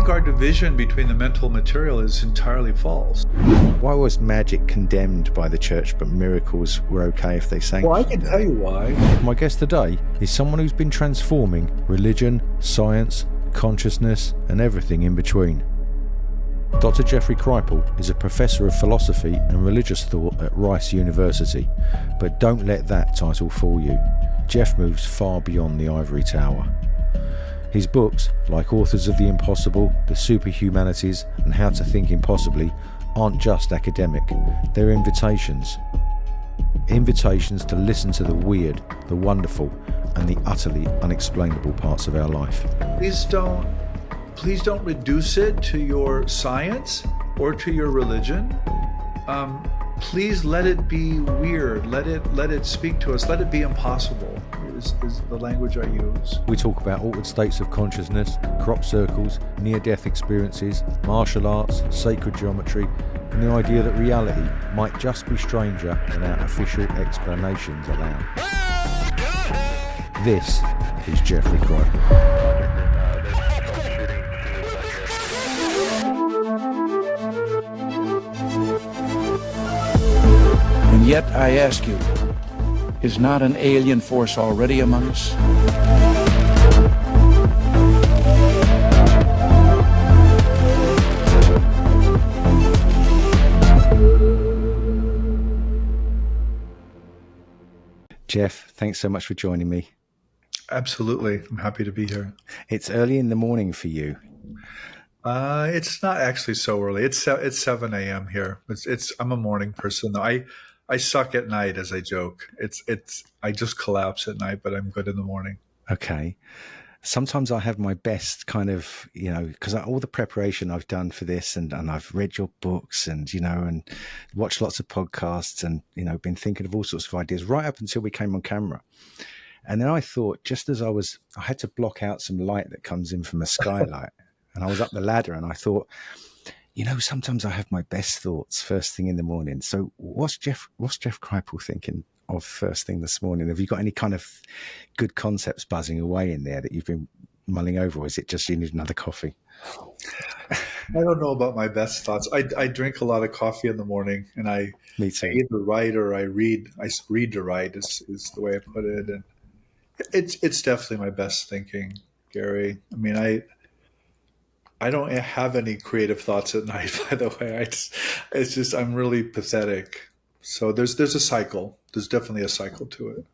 think our division between the mental and material is entirely false. Why was magic condemned by the church, but miracles were okay if they sang? Well, I can tell you why. My guest today is someone who's been transforming religion, science, consciousness, and everything in between. Dr. Jeffrey Kripal is a professor of philosophy and religious thought at Rice University, but don't let that title fool you. Jeff moves far beyond the ivory tower. His books, like Authors of the Impossible, The Superhumanities, and How to Think Impossibly, aren't just academic, they're invitations. Invitations to listen to the weird, the wonderful, and the utterly unexplainable parts of our life. Please don't reduce it to your science or to your religion. Please let it be weird. Let it speak to us. Let it be impossible. Is the language I use. We talk about altered states of consciousness, crop circles, near-death experiences, martial arts, sacred geometry, and the idea that reality might just be stranger than our official explanations allow. This is Jeffrey Kripal. And yet I ask you, is not an alien force already among us? Jeff, thanks so much for joining me. Absolutely. I'm happy to be here. It's early in the morning for you. It's not actually so early. It's 7 a.m. here. I'm a morning person though. I suck at night, as I joke. I just collapse at night, but I'm good in the morning. Okay. Sometimes I have my best kind of, because all the preparation I've done for this and I've read your books and watched lots of podcasts and, been thinking of all sorts of ideas right up until we came on camera. And then I thought, just as I had to block out some light that comes in from a skylight and I was up the ladder and I thought, sometimes I have my best thoughts first thing in the morning. So what's Jeff Kripal thinking of first thing this morning? Have you got any kind of good concepts buzzing away in there that you've been mulling over, or is it just you need another coffee? I don't know about my best thoughts. I drink a lot of coffee in the morning, and I either write or I read. I read to write is the way I put it, and it's definitely my best thinking, Gary. I mean, I don't have any creative thoughts at night, by the way. I'm really pathetic. So there's a cycle. There's definitely a cycle to it.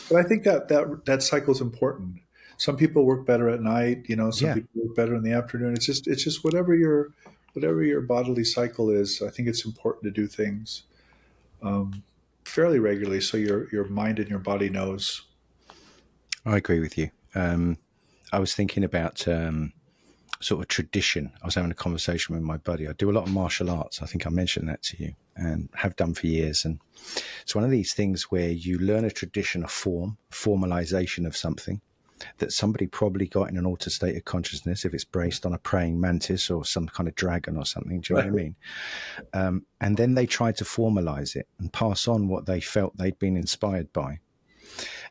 But I think that cycle is important. Some people work better at night, some people work better in the afternoon. It's just whatever your bodily cycle is. I think it's important to do things fairly regularly so your mind and your body knows. I agree with you. I was thinking about sort of tradition. I was having a conversation with my buddy. I do a lot of martial arts. I think I mentioned that to you and have done for years. And it's one of these things where you learn a tradition, a formalization of something that somebody probably got in an altered state of consciousness, if it's based on a praying mantis or some kind of dragon or something. Do you know what I mean? And then they try to formalize it and pass on what they felt they'd been inspired by.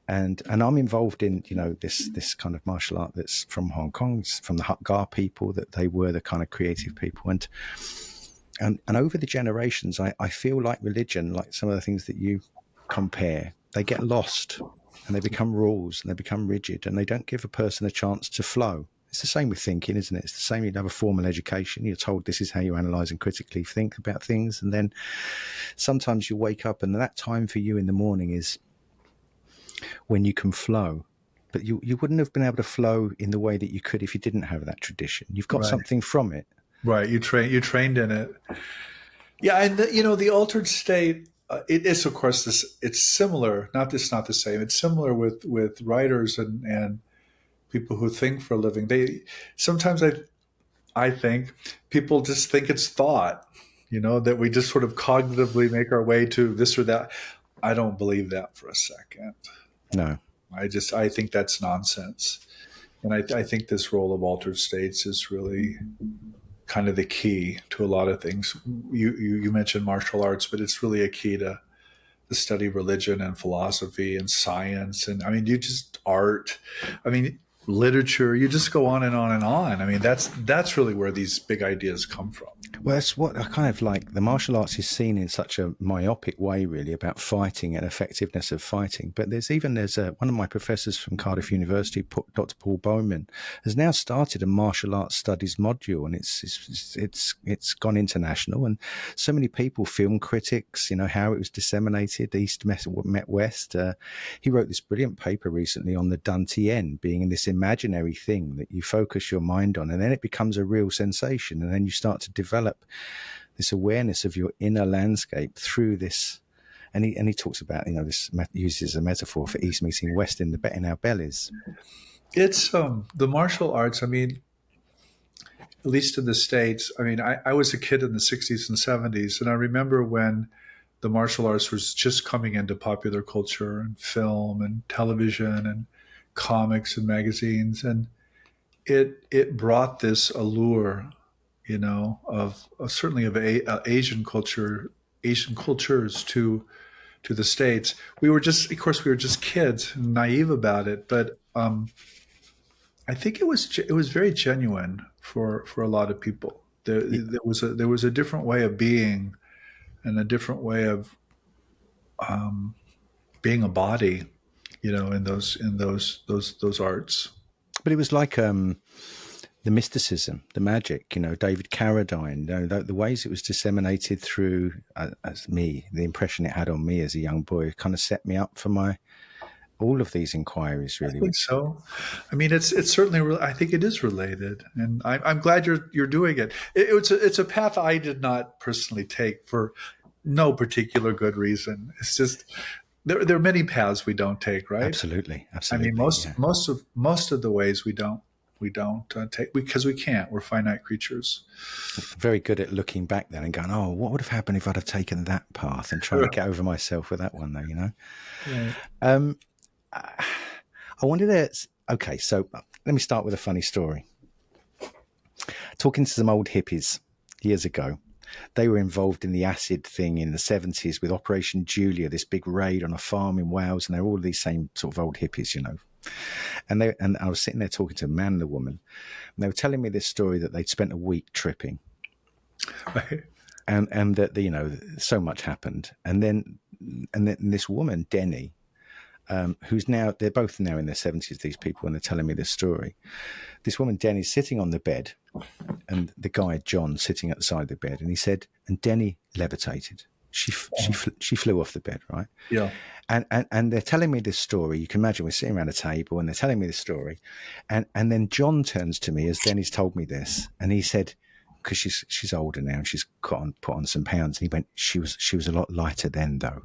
And I'm involved in, this kind of martial art that's from Hong Kong, it's from the Hakka people, that they were the kind of creative people. And over the generations, I feel like religion, like some of the things that you compare, they get lost and they become rules and they become rigid and they don't give a person a chance to flow. It's the same with thinking, isn't it? It's the same. You'd have a formal education. You're told this is how you analyze and critically think about things. And then sometimes you wake up and that time for you in the morning is when you can flow, but you wouldn't have been able to flow in the way that you could if you didn't have that tradition. You've got something from it, right? You trained in it, and the altered state. It is, of course, it's similar. Not the same. It's similar with writers and people who think for a living. Sometimes I think people just think it's thought. That we just sort of cognitively make our way to this or that. I don't believe that for a second. No, I think that's nonsense. And I think this role of altered states is really kind of the key to a lot of things. You mentioned martial arts, but it's really a key to the study of religion and philosophy and science. And art. literature. You just go on and on and on. I mean, that's really where these big ideas come from. Well, that's what I kind of like. The martial arts is seen in such a myopic way, really, about fighting and effectiveness of fighting. But there's one of my professors from Cardiff University, Dr. Paul Bowman, has now started a martial arts studies module, and it's gone international. And so many people, film critics, how it was disseminated, East met West. He wrote this brilliant paper recently on the Dantian being this imaginary thing that you focus your mind on, and then it becomes a real sensation, and then you start to develop this awareness of your inner landscape through this. And he talks about, this uses a metaphor for East meeting West in our bellies. It's the martial arts. I mean, at least in the States. I mean, I was a kid in the 60s and 70s, and I remember when the martial arts was just coming into popular culture and film and television and comics and magazines, and it brought this allure, of certainly of Asian cultures to the States. Of course, we were just kids, and naive about it, but I think it was very genuine for a lot of people. There was a different way of being, and a different way of being a body, in those arts. But it was like the mysticism, the magic, David Carradine, the ways it was disseminated through the impression it had on me as a young boy kind of set me up for all of these inquiries, really. I think so. I mean, it's certainly. I think it is related, and I'm glad you're doing it. It's a path I did not personally take for no particular good reason. It's just there are many paths we don't take, right? Absolutely. I mean, most of the ways we don't take, because we can't. We're finite creatures. Very good at looking back then and going, oh, what would have happened if I'd have taken that path, and trying to get over myself with that one, though, Right. I wanted to. Okay, so let me start with a funny story. Talking to some old hippies years ago, they were involved in the acid thing in the 70s with Operation Julia, this big raid on a farm in Wales, and they're all these same sort of old hippies, And I was sitting there talking to a man and a woman, and they were telling me this story that they'd spent a week tripping, Right. and that so much happened, and then this woman Denny, they're both now in their 70s, these people, and they're telling me this story. This woman Denny's sitting on the bed, and the guy John sitting at the side of the bed, and he said, and Denny levitated. She flew off the bed, right? Yeah. And they're telling me this story. You can imagine we're sitting around a table and they're telling me this story, and then John turns to me as Denny's told me this, and he said, because she's older now and she's put on some pounds, and he went, she was a lot lighter then, though.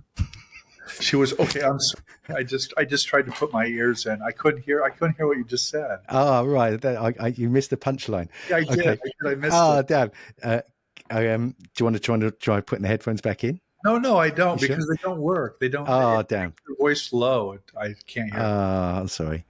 She was okay. I'm sorry. I just tried to put my ears in. I couldn't hear what you just said. Oh, right. You missed the punchline. Yeah, I did. Okay. I missed it. Damn. Do you want to try putting the headphones back in? No, I don't, You because sure? they don't work. They don't. Oh, damn. The voice low. I can't hear. I'm sorry.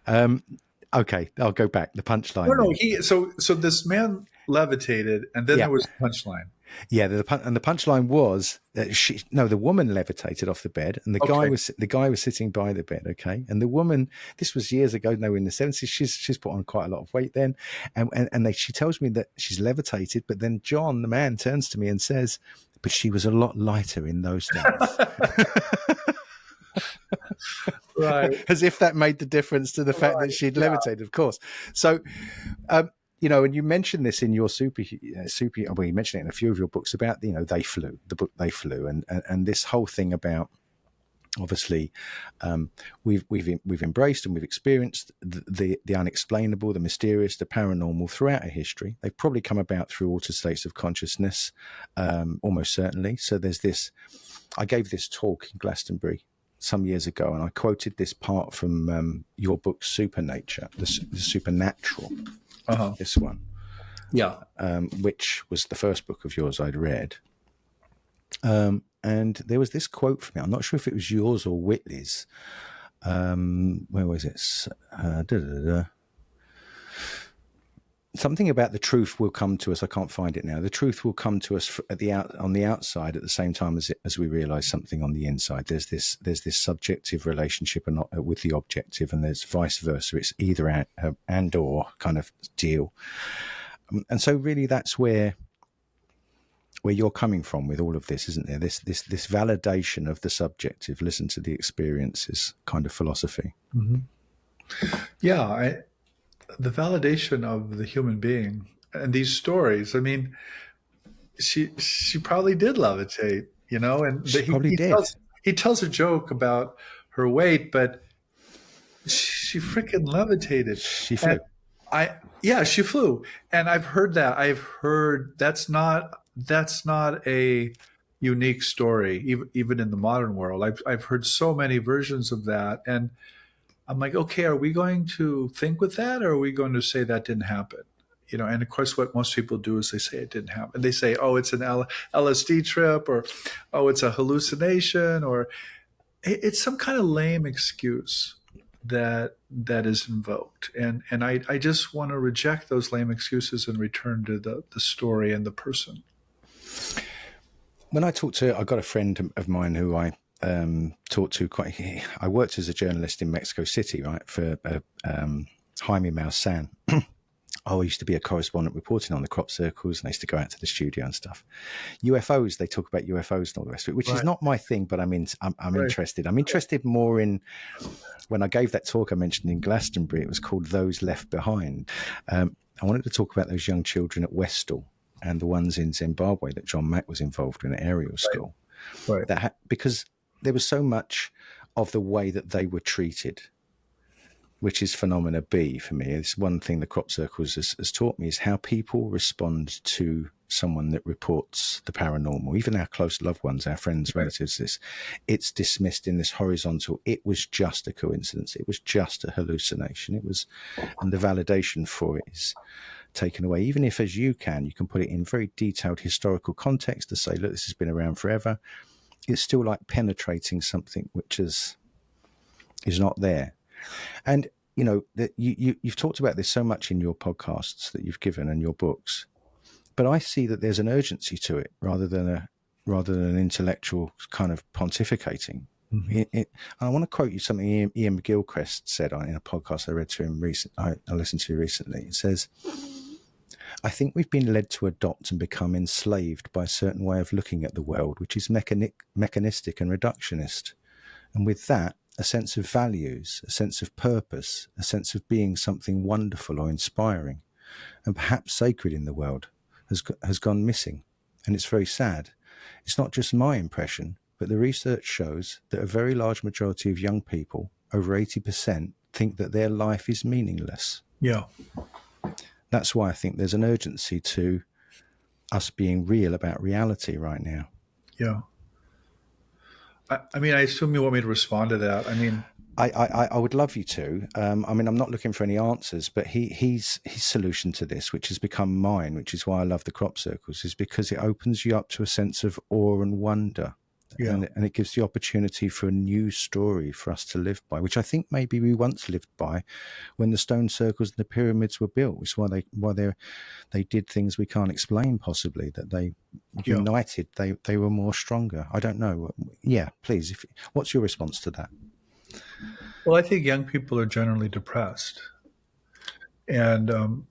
Okay, I'll go back. The punchline. No. So this man levitated, and then there was a punchline. Yeah, the punchline was that the woman levitated off the bed, and the guy was sitting by the bed. Okay, and the woman, this was years ago. No, in the 70s, she's put on quite a lot of weight then, and she tells me that she's levitated. But then John, the man, turns to me and says, "But she was a lot lighter in those days." Right. As if that made the difference to the fact that she'd levitated, of course. So, and you mentioned this in your well, you mentioned it in a few of your books about, They Flew, the book They Flew, and this whole thing about, obviously, we've embraced and we've experienced the unexplainable, the mysterious, the paranormal throughout our history. They've probably come about through altered states of consciousness, almost certainly. So there's this. I gave this talk in Glastonbury some years ago, and I quoted this part from your book Supernature, the Supernatural. This one, which was the first book of yours I'd read, and there was this quote from it. I'm not sure if it was yours or Whitley's. Where was it? something about the truth will come to us. I can't find it now. The truth will come to us on the outside at the same time as we realize something on the inside. There's this subjective relationship and not with the objective, and there's vice versa. It's either and or kind of deal. And so really that's where you're coming from with all of this, isn't there? This validation of the subjective, listen to the experiences kind of philosophy. Mm-hmm. Yeah, the validation of the human being and these stories. I mean, she probably did levitate, and she probably did. He tells a joke about her weight, but she freaking levitated. She flew. She flew. And I've heard that. I've heard that's not a unique story, even in the modern world. I've heard so many versions of that, and I'm like, okay, are we going to think with that, or are we going to say that didn't happen? And of course, what most people do is they say it didn't happen. They say, oh, it's an LSD trip, or oh, it's a hallucination, or it's some kind of lame excuse that is invoked. And I just want to reject those lame excuses and return to the story and the person. When I got a friend of mine who I talked to I worked as a journalist in Mexico City, right, for Jaime Maussan. I used to be a correspondent reporting on the crop circles, and I used to go out to the studio and stuff. UFOs, they talk about UFOs and all the rest of it, which is not my thing, but I'm interested. I'm interested more in, when I gave that talk I mentioned in Glastonbury, it was called Those Left Behind. I wanted to talk about those young children at Westall and the ones in Zimbabwe that John Mack was involved in at Ariel School. Right. Because there was so much of the way that they were treated, which is phenomena B for me. It's one thing the crop circles has taught me, is how people respond to someone that reports the paranormal, even our close loved ones, our friends, relatives. It's dismissed in this horizontal, it was just a coincidence, it was just a hallucination, and the validation for it is taken away. Even if, as you can put it in very detailed historical context to say, look, this has been around forever, it's still like penetrating something which is not there. And you've talked about this so much in your podcasts that you've given and your books, but I see that there's an urgency to it rather than an intellectual kind of pontificating. Mm-hmm. I want to quote you something Ian McGilchrist said in a podcast I read to him I listened to recently. It says, "I think we've been led to adopt and become enslaved by a certain way of looking at the world, which is mechanistic and reductionist, and with that, a sense of values, a sense of purpose, a sense of being something wonderful or inspiring, and perhaps sacred in the world, has gone missing. And it's very sad. It's not just my impression, but the research shows that a very large majority of young people, over 80%, think that their life is meaningless." Yeah. That's why I think there's an urgency to us being real about reality right now. Yeah. I mean, I assume you want me to respond to that. I mean, I would love you to. I mean, I'm not looking for any answers, but his solution to this, which has become mine, which is why I love the crop circles, is because it opens you up to a sense of awe and wonder. Yeah. And it gives the opportunity for a new story for us to live by, which I think maybe we once lived by when the stone circles and the pyramids were built, which is why they did things we can't explain, possibly, that they united, they were more stronger. I don't know. Yeah, please. What's your response to that? Well, I think young people are generally depressed. And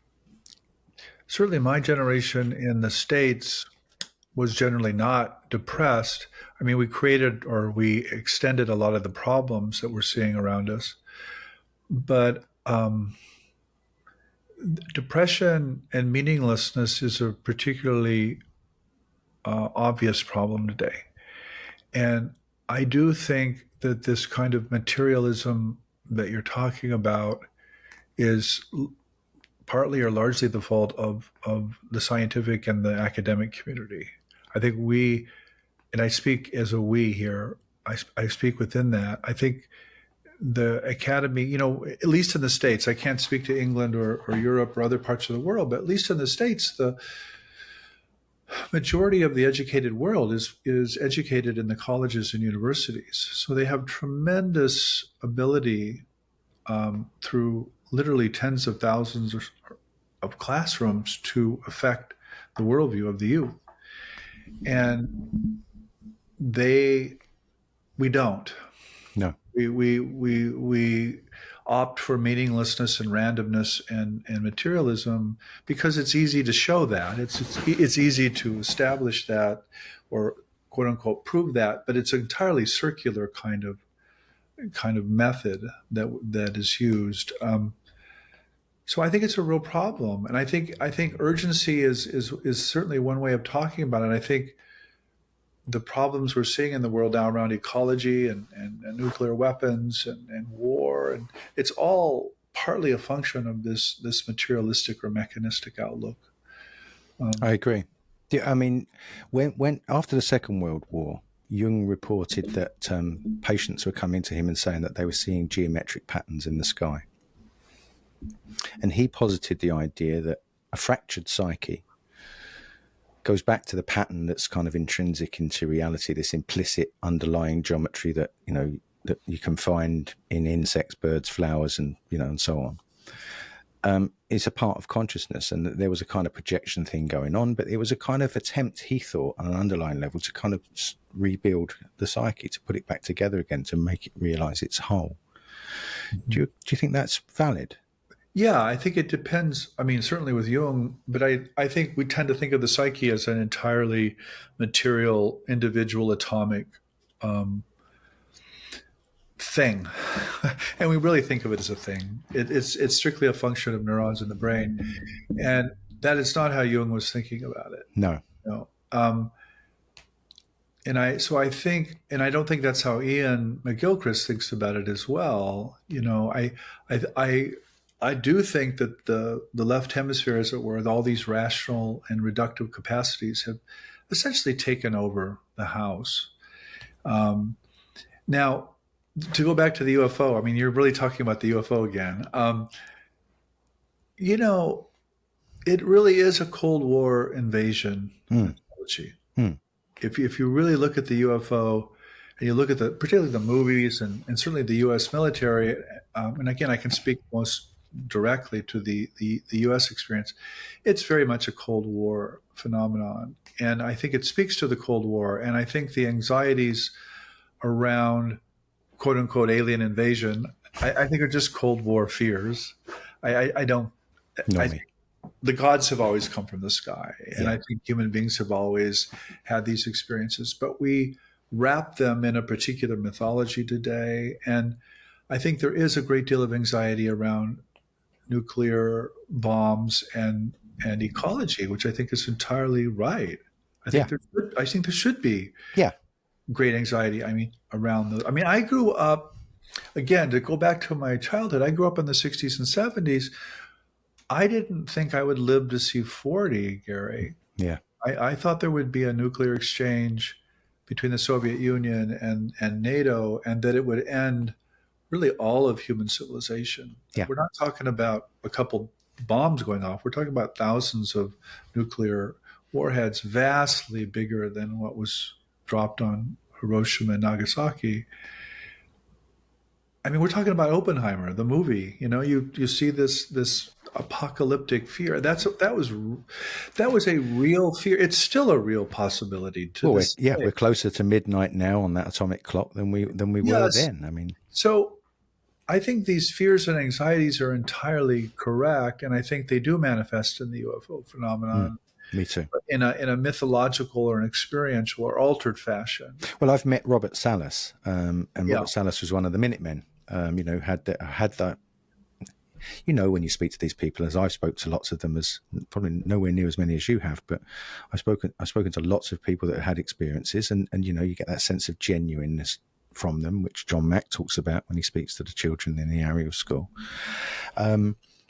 certainly my generation in the States was generally not depressed. I mean, we extended a lot of the problems that we're seeing around us. But depression and meaninglessness is a particularly obvious problem today. And I do think that this kind of materialism that you're talking about is partly or largely the fault of the scientific and the academic community. I think and I speak as a we here, I speak within that. I think the academy, at least in the States, I can't speak to England or Europe or other parts of the world, but at least in the States, the majority of the educated world is educated in the colleges and universities. So they have tremendous ability through literally tens of thousands of classrooms to affect the worldview of the youth. And we don't. No. We opt for meaninglessness and randomness and materialism because it's easy to show that. It's easy to establish that, or quote unquote prove that, but it's an entirely circular kind of method that is used. So I think it's a real problem, and I think urgency is certainly one way of talking about it. I think the problems we're seeing in the world now around ecology and nuclear weapons and war, and it's all partly a function of this materialistic or mechanistic outlook. I agree. Yeah, I mean, when after the Second World War, Jung reported that patients were coming to him and saying that they were seeing geometric patterns in the sky. And he posited the idea that a fractured psyche goes back to the pattern that's kind of intrinsic into reality, this implicit underlying geometry that, that you can find in insects, birds, flowers, and, and so on. Is a part of consciousness, and that there was a kind of projection thing going on, but it was a kind of attempt, he thought, on an underlying level to kind of rebuild the psyche, to put it back together again, to make it realize its whole. Mm-hmm. Do you think that's valid? Yeah, I think it depends. I mean, certainly with Jung, but I think we tend to think of the psyche as an entirely material, individual, atomic thing. And we really think of it as a thing. It's strictly a function of neurons in the brain. And that is not how Jung was thinking about it. No. And I think, and I don't think that's how Ian McGilchrist thinks about it as well. I do think that the left hemisphere, as it were, with all these rational and reductive capacities, have essentially taken over the house. Now, to go back to the UFO, I mean, you're really talking about the UFO again. It really is a Cold War invasion mythology. If you really look at the UFO, and you look at particularly the movies and certainly the U.S. military, and again, I can speak most directly to the U.S. experience, it's very much a Cold War phenomenon. And I think it speaks to the Cold War. And I think the anxieties around quote unquote alien invasion, I think are just Cold War fears. I don't, I think the gods have always come from the sky. And I think human beings have always had these experiences, but we wrap them in a particular mythology today. And I think there is a great deal of anxiety around nuclear bombs and ecology, which I think is entirely right. I think there should be great anxiety. I mean, I grew up, again, to go back to my childhood, I grew up in the 60s and 70s. I didn't think I would live to see 40, Gary. Yeah. I thought there would be a nuclear exchange between the Soviet Union and NATO, and that it would end really all of human civilization. Yeah. We're not talking about a couple bombs going off. We're talking about thousands of nuclear warheads, vastly bigger than what was dropped on Hiroshima and Nagasaki. I mean, we're talking about Oppenheimer, the movie. You see this apocalyptic fear. That was a real fear. It's still a real possibility. We're closer to midnight now on that atomic clock than we were then. I mean, so I think these fears and anxieties are entirely correct, and I think they do manifest in the UFO phenomenon. Me too. In a mythological or an experiential or altered fashion. Well, I've met Robert Salas, and Robert Salas was one of the Minutemen. Had that. When you speak to these people, as I've spoke to lots of them, as probably nowhere near as many as you have, but I've spoken to lots of people that had experiences, and you get that sense of genuineness from them, which John Mack talks about when he speaks to the children in the Ariel School.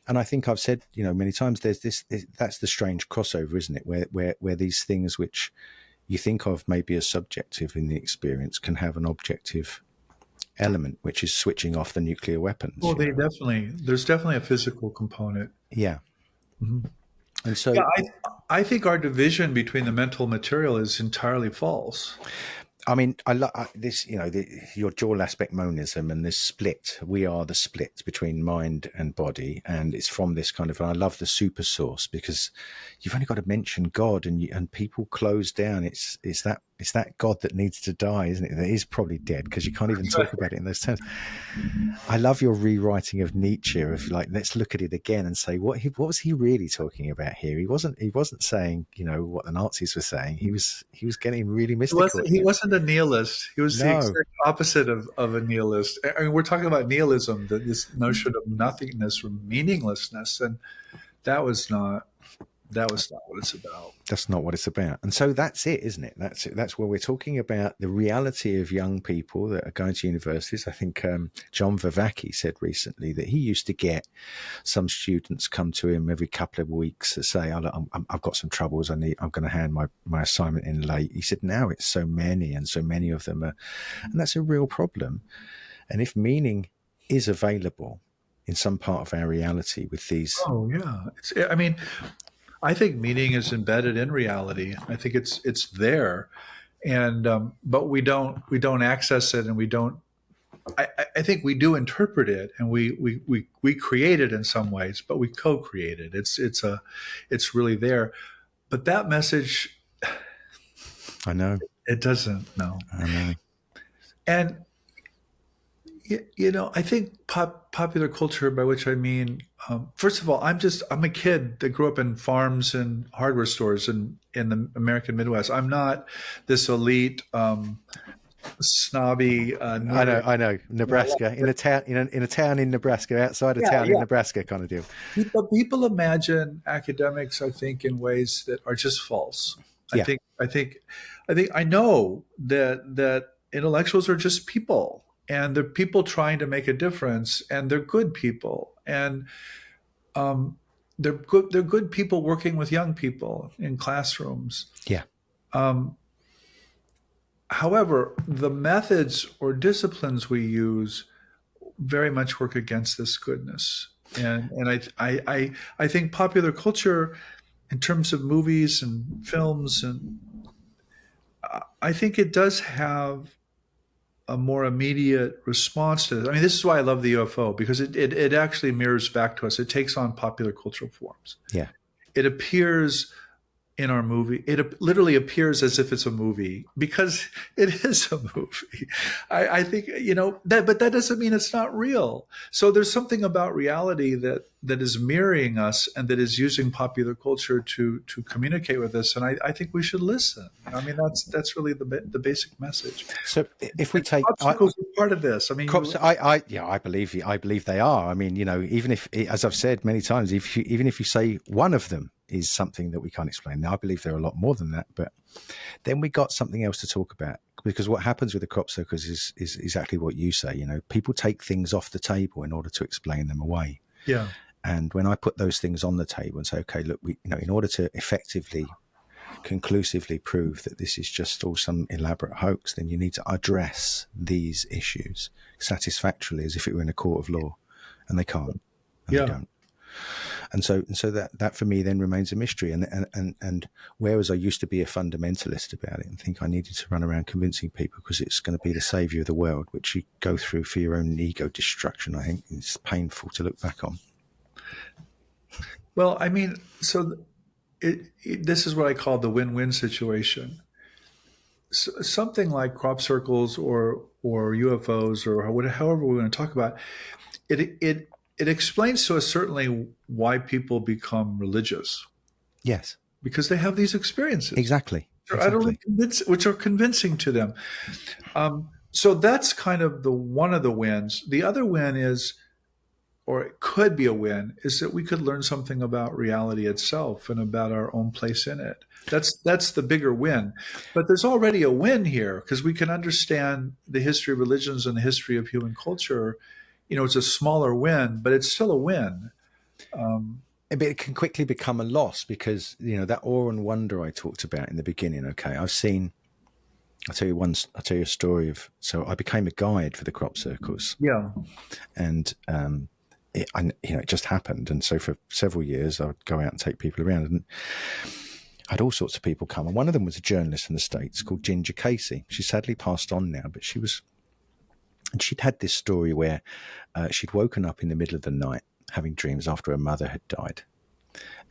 And I think I've said, many times, that's the strange crossover, isn't it? Where these things which you think of maybe as subjective in the experience can have an objective element, which is switching off the nuclear weapons. Well, there's definitely a physical component. Yeah. Mm-hmm. And so I think our division between the mental and material is entirely false. I mean, I love this, your dual aspect monism and this split. We are the split between mind and body. And it's from this kind of, and I love the super source, because you've only got to mention God and people close down. It's that God that needs to die, isn't it? That is probably dead, because you can't even talk about it in those terms. I love your rewriting of Nietzsche, of like, let's look at it again and say, what was he really talking about here? He wasn't saying, what the Nazis were saying. He was getting really mystical. He wasn't a nihilist. He was the No, exact opposite of a nihilist. I mean, we're talking about nihilism, this notion of nothingness or meaninglessness, and that was not what it's about. that's not what it's about. And so that's it, isn't it? That's it. That's where we're talking about the reality of young people that are going to universities. I think John Vivacki said recently that he used to get some students come to him every couple of weeks to say, I've got some troubles. I'm going to hand my assignment in late. He said, now it's so many, and so many of them are, and that's a real problem. And if meaning is available in some part of our reality with these. Oh yeah, I mean, I think meaning is embedded in reality. I think it's there, and but we don't access it, and we don't. I think we do interpret it, and we create it in some ways, but we co-create it. It's really there, but that message, I know it doesn't. No, I know. and I think popular culture, by which I mean, first of all, I'm a kid that grew up in farms and hardware stores in the American Midwest. I'm not this elite, snobby. I know. Nebraska, in a town, in a town in Nebraska, outside a town in Nebraska, kind of deal. People imagine academics, I think, in ways that are just false. Yeah. I know that intellectuals are just people. And they're people trying to make a difference, and they're good people, and they're good. They're good people working with young people in classrooms. Yeah. However, the methods or disciplines we use very much work against this goodness, and I think popular culture, in terms of movies and films, and I think it does have a more immediate response to this. I mean, this is why I love the UFO, because it actually mirrors back to us. It takes on popular cultural forms. Yeah. It appears in our movie. It literally appears as if it's a movie, because it is a movie. I think, that, but that doesn't mean it's not real. So there's something about reality that is mirroring us, and that is using popular culture to communicate with us. And I think we should listen. I mean, that's really the basic message. So if we take part of this, I mean, I believe you. I believe they are. I mean, even if, as I've said many times, even if you say one of them is something that we can't explain. Now, I believe there are a lot more than that, but then we got something else to talk about, because what happens with the crop circles is exactly what you say. People take things off the table in order to explain them away. Yeah. And when I put those things on the table and say, okay, look, in order to effectively, conclusively prove that this is just all some elaborate hoax, then you need to address these issues satisfactorily, as if it were in a court of law, and they can't. And they don't. And so that for me then remains a mystery. And whereas I used to be a fundamentalist about it and think I needed to run around convincing people because it's going to be the savior of the world, which you go through for your own ego destruction, I think it's painful to look back on. Well, I mean, so this is what I call the win-win situation. So something like crop circles or UFOs or however we're going to talk about it explains to us certainly why people become religious. Yes. Because they have these experiences. Exactly. Which are convincing to them. So that's kind of one of the wins. The other win is, or it could be a win, is that we could learn something about reality itself and about our own place in it. That's the bigger win. But there's already a win here, because we can understand the history of religions and the history of human culture. It's a smaller win, but it's still a win. But it can quickly become a loss, because, that awe and wonder I talked about in the beginning. Okay. I'll tell you a story of, so I became a guide for the crop circles. Yeah. And, it just happened. And so for several years, I would go out and take people around. And I had all sorts of people come, and one of them was a journalist from the States called Ginger Casey. She sadly passed on now, but she'd had this story where she'd woken up in the middle of the night having dreams after her mother had died,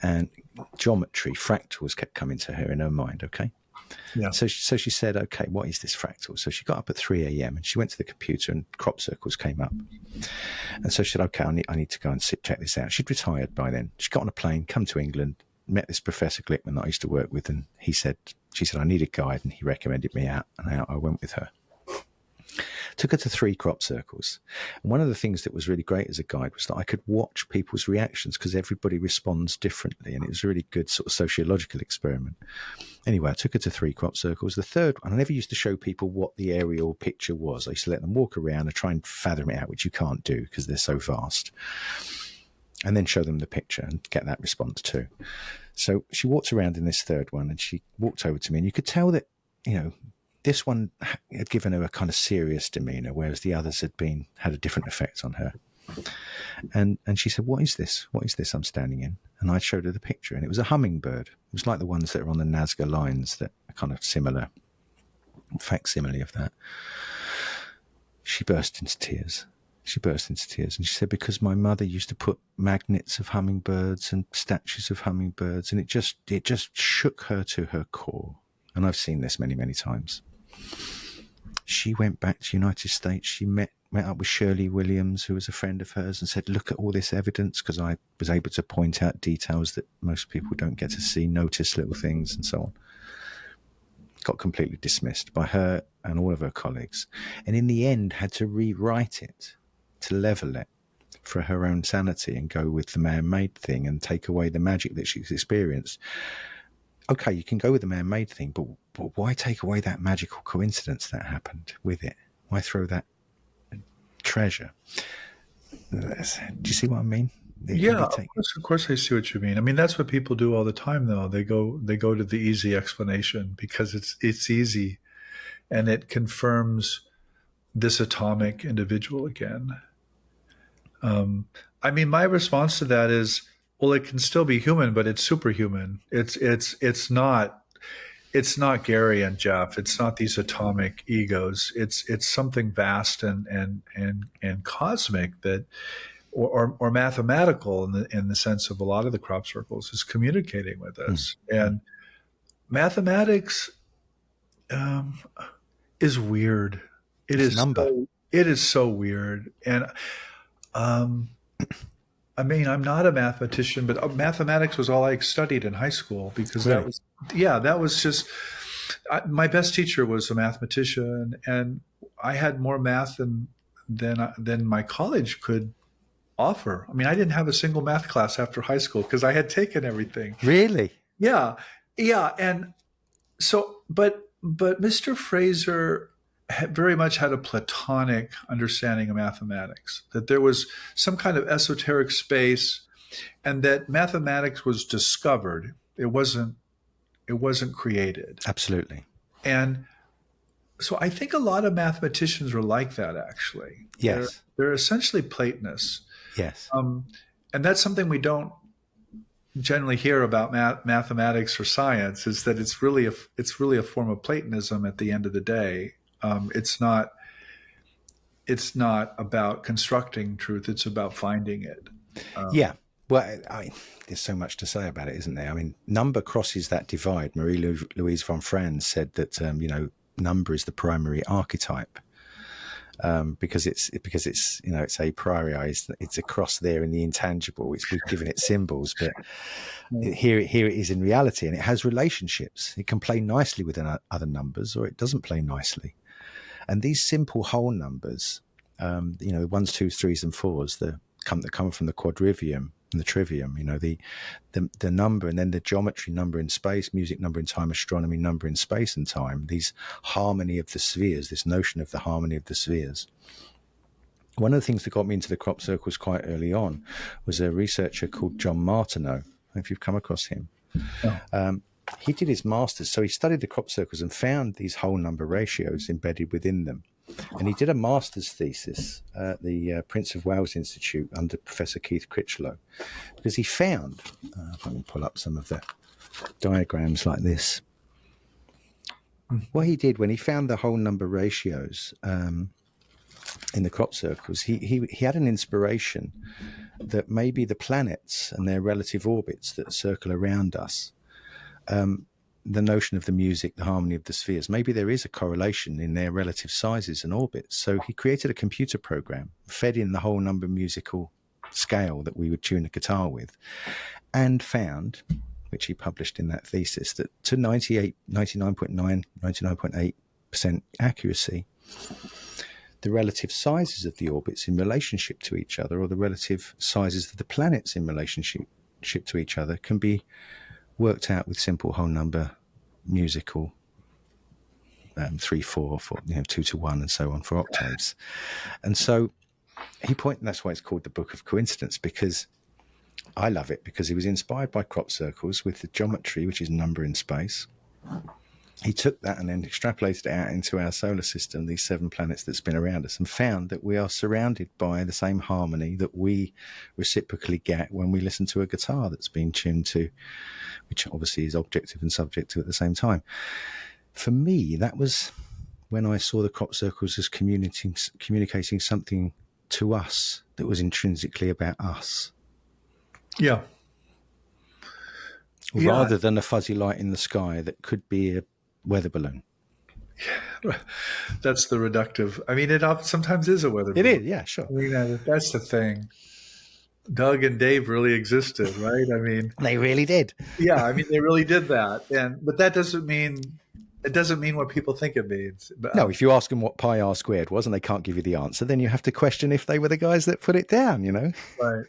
and geometry, fractals kept coming to her in her mind. Okay. Yeah. So she said, okay, what is this fractal? So she got up at 3 a.m. and she went to the computer and crop circles came up. And so she said, okay, I need to go and check this out. She'd retired by then. She got on a plane, come to England, met this Professor Glickman that I used to work with. And she said, I need a guide. And he recommended me out, and out I went with her. Took her to 3 crop circles. And one of the things that was really great as a guide was that I could watch people's reactions, because everybody responds differently. And it was a really good sort of sociological experiment. Anyway, I took her to 3 crop circles. The third one, I never used to show people what the aerial picture was. I used to let them walk around and try and fathom it out, which you can't do because they're so vast. And then show them the picture and get that response too. So she walked around in this third one, and she walked over to me, and you could tell that, this one had given her a kind of serious demeanor, whereas the others had a different effect on her. And she said, what is this? What is this I'm standing in? And I showed her the picture, and it was a hummingbird. It was like the ones that are on the Nazca lines that are kind of similar, facsimile of that. She burst into tears. And she said, because my mother used to put magnets of hummingbirds and statues of hummingbirds, and it just shook her to her core. And I've seen this many, many times. She went back to the United States. She met up with Shirley Williams, who was a friend of hers, and said, look at all this evidence, because I was able to point out details that most people don't get to see, notice little things and so on. Got completely dismissed by her and all of her colleagues. And in the end, had to rewrite it, to level it for her own sanity and go with the man-made thing and take away the magic that she's experienced. Okay, you can go with the man-made thing, but why take away that magical coincidence that happened with it? Why throw that treasure? Do you see what I mean? Yeah, of course I see what you mean. I mean, that's what people do all the time, though. They go to the easy explanation because it's easy, and it confirms this atomic individual again. I mean, my response to that is, well, it can still be human, but it's superhuman. It's not Gary and Jeff. It's not these atomic egos. It's something vast and cosmic that, or mathematical in the sense of a lot of the crop circles, is communicating with us. And mathematics is weird. It is so weird. And I mean, I'm not a mathematician, but mathematics was all I studied in high school, because that was just, my best teacher was a mathematician, and I had more math than my college could offer. I mean, I didn't have a single math class after high school because I had taken everything. Really? Yeah. And so, but Mr. Fraser very much had a Platonic understanding of mathematics, that there was some kind of esoteric space, and that mathematics was discovered. It wasn't created. Absolutely. And so I think a lot of mathematicians are like that, actually. Yes. They're essentially Platonists. Yes. And that's something we don't generally hear about mathematics or science, is that it's really a form of Platonism at the end of the day. It's not about constructing truth. It's about finding it. Yeah. Well, there's so much to say about it, isn't there? I mean, number crosses that divide. Marie-Louise von Franz said that, number is the primary archetype, because it's it's a priori. It's a cross there in the intangible. We've given it symbols, but here it is in reality, and it has relationships. It can play nicely with other numbers, or it doesn't play nicely. And these simple whole numbers, ones, twos, threes, and fours, that come from the quadrivium and the trivium, the number, and then the geometry, number in space, music, number in time, astronomy, number in space and time, these harmony of the spheres, this notion of the harmony of the spheres. One of the things that got me into the crop circles quite early on was a researcher called John Martineau. I don't know if you've come across him. Oh. He did his master's, so he studied the crop circles and found these whole number ratios embedded within them. And he did a master's thesis at the Prince of Wales Institute under Professor Keith Critchlow, because he found, if I can pull up some of the diagrams like this, what he did when he found the whole number ratios in the crop circles, he had an inspiration that maybe the planets and their relative orbits that circle around us, the notion of the music, the harmony of the spheres, maybe there is a correlation in their relative sizes and orbits. So he created a computer program, fed in the whole number musical scale that we would tune a guitar with, and found, which he published in that thesis, that to 99.8% accuracy, the relative sizes of the orbits in relationship to each other, or the relative sizes of the planets in relationship to each other, can be worked out with simple whole number musical 3, 4, 2 to 1, and so on for octaves. And so he pointed, that's why it's called the Book of Coincidence, because I love it, because he was inspired by crop circles with the geometry, which is number in space. He took that and then extrapolated it out into our solar system, these 7 planets that spin around us, and found that we are surrounded by the same harmony that we reciprocally get when we listen to a guitar that's been tuned to, which obviously is objective and subjective at the same time. For me, that was when I saw the crop circles as communicating something to us that was intrinsically about us. Yeah. Rather than a fuzzy light in the sky that could be a weather balloon. That's the reductive. I mean, it sometimes is a weather balloon. It is, yeah, sure. I mean, that's the thing. Doug and Dave really existed, right? I mean, they really did. Yeah, I mean, they really did that. But that doesn't mean what people think it means. But, no, if you ask them what pi r squared was and they can't give you the answer, then you have to question if they were the guys that put it down, Right.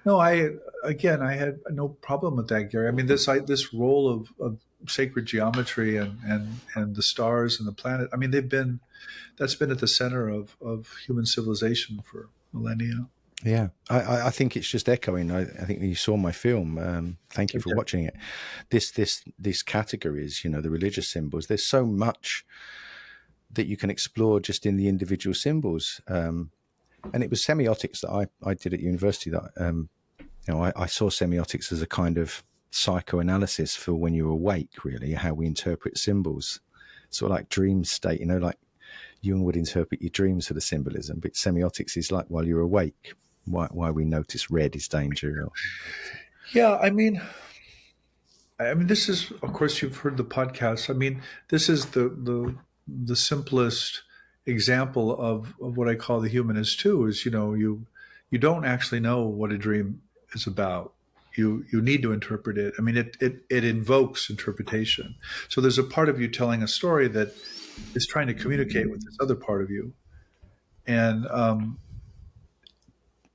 No, I had no problem with that, Gary. I mean, this role of sacred geometry and the stars and the planet. I mean, that's been at the center of human civilization for millennia. Yeah, I think it's just echoing. I think you saw my film. Thank you for watching it. This categories, the religious symbols. There's so much that you can explore just in the individual symbols. And it was semiotics that I did at university that, I saw semiotics as a kind of psychoanalysis for when you're awake, really, how we interpret symbols. Sort of like dream state, like Jung would interpret your dreams for the symbolism, but semiotics is like while you're awake, why we notice red is danger. Yeah, I mean, this is, of course, you've heard the podcast. I mean, this is the simplest example of what I call the humanist too, is, you don't actually know what a dream is about. You need to interpret it. I mean, it invokes interpretation. So there's a part of you telling a story that is trying to communicate with this other part of you. And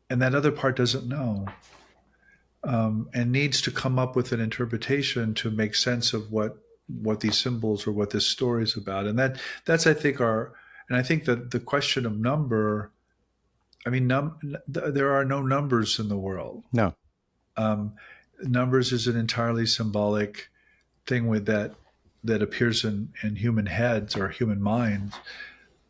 that other part doesn't know, and needs to come up with an interpretation to make sense of what these symbols or what this story is about. And that's, I think, and I think that the question of number, I mean, there are no numbers in the world. No. Numbers is an entirely symbolic thing that appears in human heads or human minds.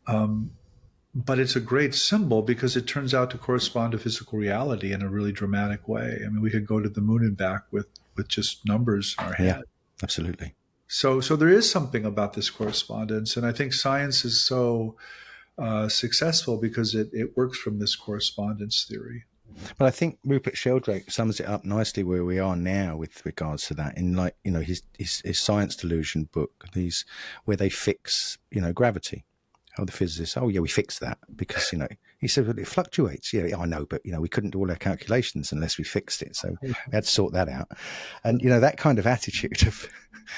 But it's a great symbol because it turns out to correspond to physical reality in a really dramatic way. I mean, we could go to the moon and back with just numbers in our head. Yeah, absolutely. So there is something about this correspondence, and I think science is so successful because it works from this correspondence theory. But I think Rupert Sheldrake sums it up nicely where we are now with regards to that in, like, his science delusion book, where they fix, gravity. Oh, the physicists, we fixed that because, he said, well, it fluctuates. Yeah, I know, but, we couldn't do all our calculations unless we fixed it. So we had to sort that out. And, that kind of attitude of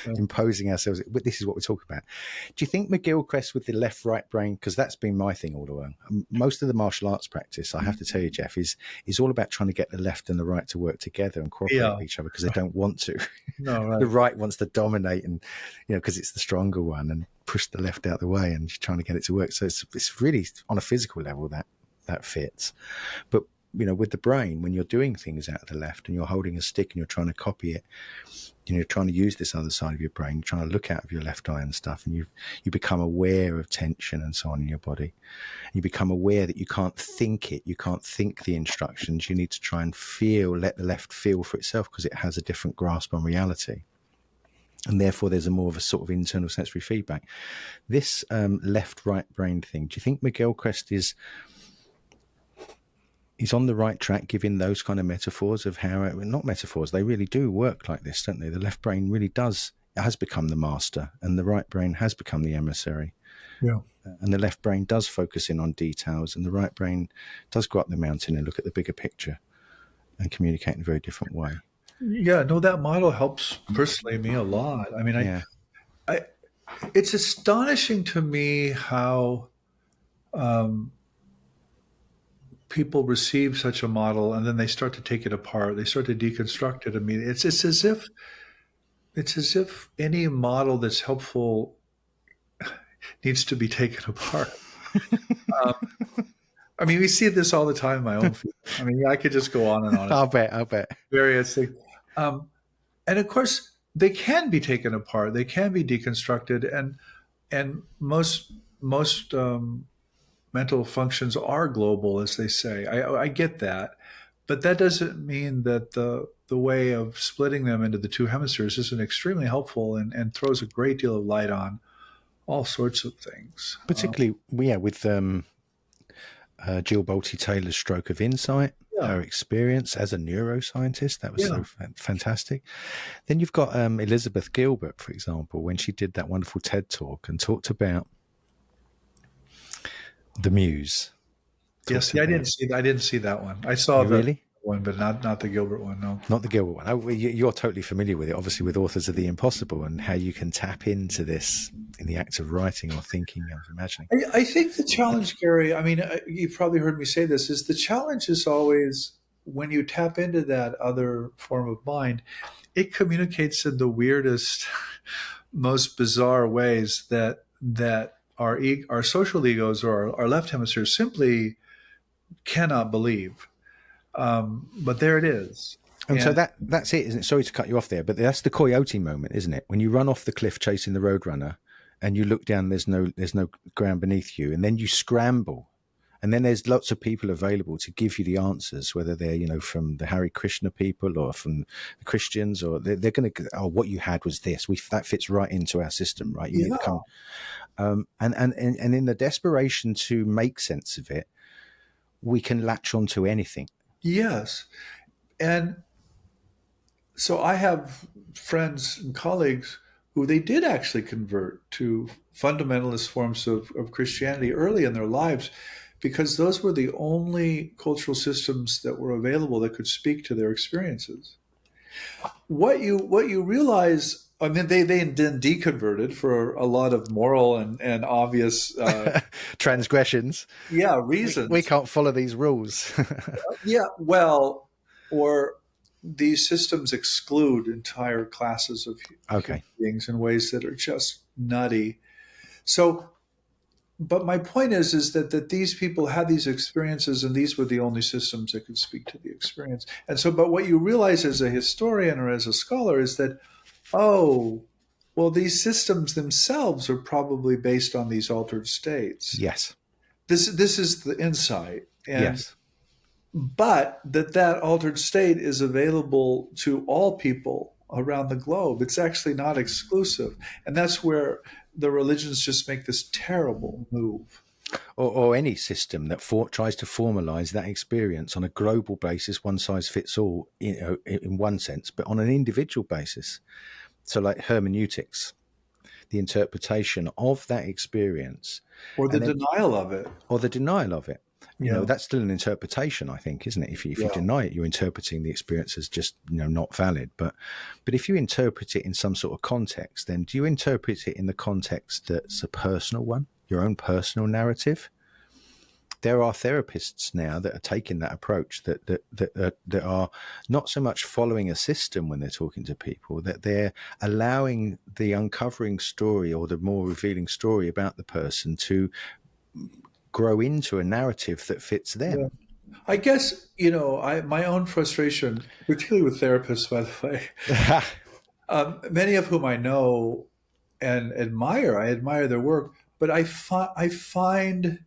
imposing ourselves, but this is what we're talking about. Do you think McGilchrist with the left-right brain, because that's been my thing all along, most of the martial arts practice, I have to tell you, Jeff, is all about trying to get the left and the right to work together and cooperate with each other because they don't want to. No, right. The right wants to dominate and, because it's the stronger one, and push the left out the way and trying to get it to work. So it's really on a physical level that fits. But with the brain, when you're doing things out of the left and you're holding a stick and you're trying to copy it, you're trying to use this other side of your brain, you're trying to look out of your left eye and stuff, and you become aware of tension and so on in your body. You become aware that you can't think it, you can't think the instructions, you need to try and let the left feel for itself, because it has a different grasp on reality. And therefore there's a more of a sort of internal sensory feedback. This left-right brain thing, do you think McGilchrist is on the right track, giving those kind of metaphors of how not metaphors, they really do work like this, don't they? The left brain really has become the master, and the right brain has become the emissary. Yeah. And the left brain does focus in on details, and the right brain does go up the mountain and look at the bigger picture and communicate in a very different way. Yeah, no, that model helps personally me a lot. I mean, it's astonishing to me how people receive such a model and then they start to take it apart. They start to deconstruct it. I mean, it's as if any model that's helpful needs to be taken apart. I mean, we see this all the time in my own field. I mean, I could just go on and on. I'll bet. Various things. And of course, they can be taken apart. They can be deconstructed, and most mental functions are global, as they say. I get that, but that doesn't mean that the way of splitting them into the two hemispheres isn't extremely helpful and throws a great deal of light on all sorts of things. Particularly, with Jill Bolte Taylor's stroke of insight, her experience as a neuroscientist, that was so fantastic. Then you've got Elizabeth Gilbert, for example, when she did that wonderful TED talk and talked about the muse. Yes, I didn't see that one. I saw the one, but not the Gilbert one. No, not the Gilbert one. Oh, you're totally familiar with it, obviously, with Authors of the Impossible, and how you can tap into this in the act of writing or thinking or imagining. I think the challenge, Gary, I mean, you've probably heard me say this, is the challenge is always when you tap into that other form of mind, it communicates in the weirdest, most bizarre ways that our social egos or our left hemisphere simply cannot believe. But there it is. And so that's it, isn't it? Sorry to cut you off there, but that's the coyote moment, isn't it? When you run off the cliff chasing the roadrunner and you look down, there's no ground beneath you, and then you scramble. And then there's lots of people available to give you the answers, whether they're, from the Hare Krishna people or from the Christians, or they're going to, what you had was this. That fits right into our system, right? You need to come. And in the desperation to make sense of it, we can latch onto anything. Yes. And so I have friends and colleagues who they did actually convert to fundamentalist forms of Christianity early in their lives, because those were the only cultural systems that were available that could speak to their experiences. What you realize, I mean, they then deconverted for a lot of moral and obvious transgressions. Yeah, reasons. We can't follow these rules. Or these systems exclude entire classes of human beings in ways that are just nutty. So, but my point is that these people had these experiences, and these were the only systems that could speak to the experience. And so, but what you realize as a historian or as a scholar is that, these systems themselves are probably based on these altered states. Yes. This is the insight. And, yes. But that altered state is available to all people around the globe. It's actually not exclusive. And that's where the religions just make this terrible move. Or any system that tries to formalize that experience on a global basis, one size fits all, in one sense, but on an individual basis. So like hermeneutics, the interpretation of that experience. Or the denial of it. Or the denial of it. That's still an interpretation, I think, isn't it? If you deny it, you're interpreting the experience as just, not valid. But if you interpret it in some sort of context, then do you interpret it in the context that's a personal one, your own personal narrative? There are therapists now that are taking that approach, that are not so much following a system when they're talking to people, that they're allowing the uncovering story or the more revealing story about the person to grow into a narrative that fits them. I guess, my own frustration, particularly with therapists, by the way, many of whom I know and admire. I admire their work, but I find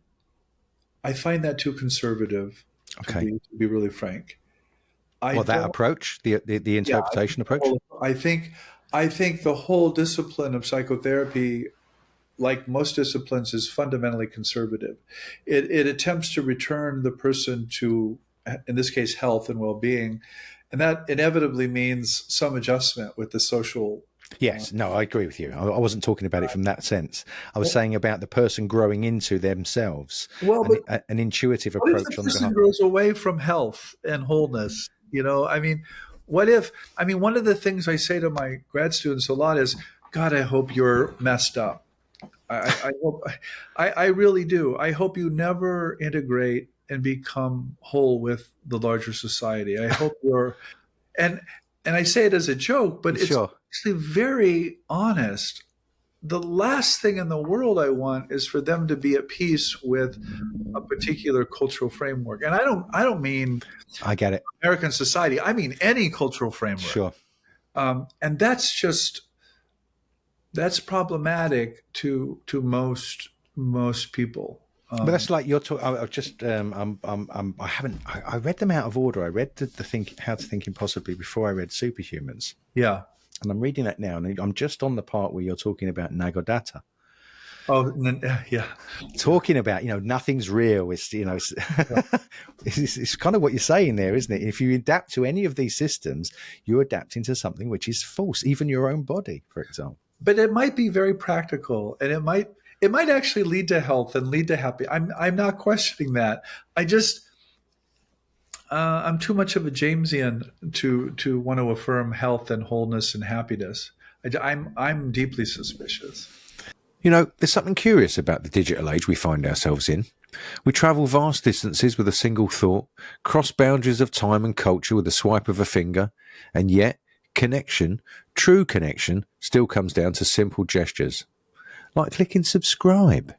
that too conservative, to Okay. be really frank. I Well, that don't. approach, the Yeah, interpretation approach. I think the whole discipline of psychotherapy, like most disciplines, is fundamentally conservative. It attempts to return the person to, in this case, health and well-being, and that inevitably means some adjustment with the social. Uh, Yes, no, I agree with you. I wasn't talking about it from that sense. I was saying about the person growing into themselves, well, but an intuitive what if the approach on the person behalf. grows away from health and wholeness? I mean, what if, one of the things I say to my grad students a lot is, God, I hope you're messed up. I hope, I really do. I hope you never integrate and become whole with the larger society. I hope and, and I say it as a joke, but it's Sure. actually very honest. The last thing in the world I want is for them to be at peace with a particular cultural framework. And I don't mean I get it. American society. I mean any cultural framework. Sure. And that's problematic to most people. But that's like you're talking. I've just, I haven't. I read them out of order. I read the think How to Think Impossibly before I read Superhumans, Yeah. and I'm reading that now, and I'm just on the part where you're talking about Nagodata, Oh, yeah. talking about nothing's real. It's it's kind of what you're saying there, isn't it? If you adapt to any of these systems, you're adapting to something which is false, even your own body, for example. But it might be very practical, and it might actually lead to health and lead to happy. I'm not questioning that. I'm too much of a Jamesian to want to affirm health and wholeness and happiness. I'm deeply suspicious. There's something curious about the digital age we find ourselves in. We travel vast distances with a single thought, cross boundaries of time and culture with a swipe of a finger, and yet connection, true connection, still comes down to simple gestures, like clicking subscribe.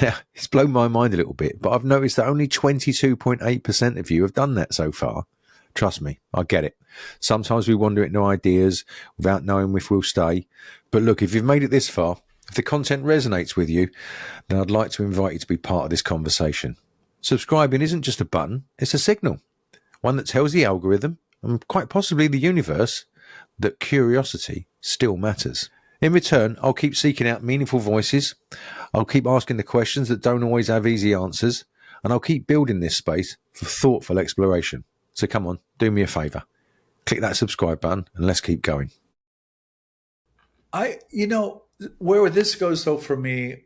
Now, it's blown my mind a little bit, but I've noticed that only 22.8% of you have done that so far. Trust me, I get it. Sometimes we wander into ideas without knowing if we'll stay. But look, if you've made it this far, if the content resonates with you, then I'd like to invite you to be part of this conversation. Subscribing isn't just a button, it's a signal. One that tells the algorithm, and quite possibly the universe, that curiosity still matters. In return, I'll keep seeking out meaningful voices, I'll keep asking the questions that don't always have easy answers, and I'll keep building this space for thoughtful exploration. So come on, do me a favour. Click that subscribe button and let's keep going. Where this goes though for me,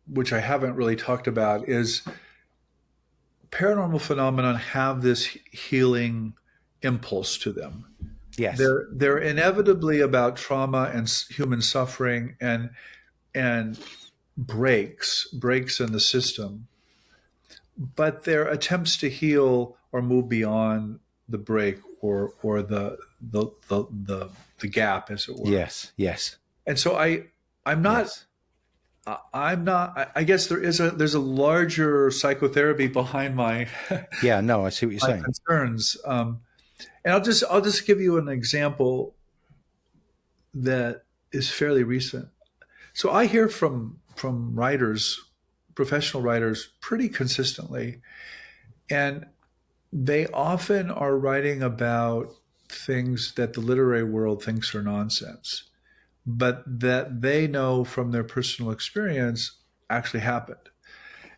which I haven't really talked about, is paranormal phenomenon have this healing impulse to them. Yes. They're inevitably about trauma and human suffering and breaks in the system, but their attempts to heal or move beyond the break or the gap, as it were. Yes. Yes. And so I'm not. Yes. I'm not. I guess there's a larger psychotherapy behind my Yeah. No, I see what you're my saying. concerns. And I'll just give you an example that is fairly recent. So I hear from writers, professional writers, pretty consistently, and they often are writing about things that the literary world thinks are nonsense, but that they know from their personal experience actually happened.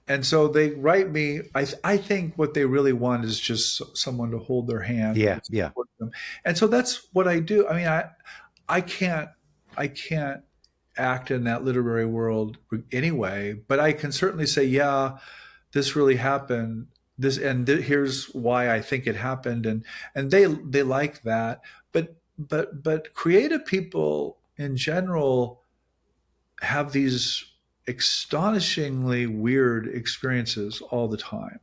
And so they write me. I think what they really want is just someone to hold their hand. Yeah. And Yeah. support them. And so that's what I do. I mean, I can't act in that literary world anyway, but I can certainly say, yeah, this really happened. Here's why I think it happened, and they like that. But creative people in general have these astonishingly weird experiences all the time.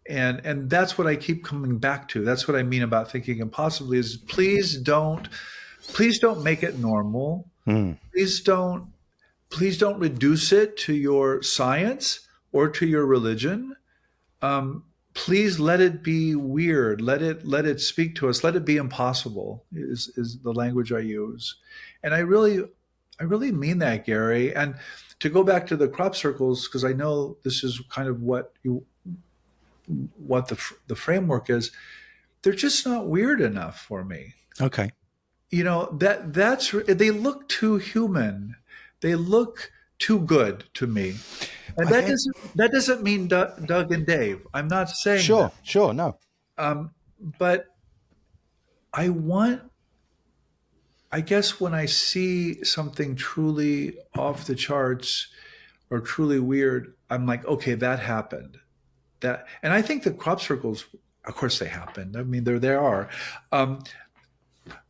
And that's what I keep coming back to. That's what I mean about thinking impossibly is please don't make it normal. Mm. Please don't reduce it to your science or to your religion. please let it be weird. Let it speak to us. Let it be impossible is the language I use. And I really mean that, Gary. And to go back to the crop circles, because I know this is kind of what the framework is. They're just not weird enough for me. Okay. That's they look too human. They look too good to me. And that doesn't mean Doug and Dave. I'm not saying that. Sure, no. But I want, I guess, when I see something truly off the charts or truly weird, I'm like, okay, that happened. And I think the crop circles, of course, they happened. I mean, they are.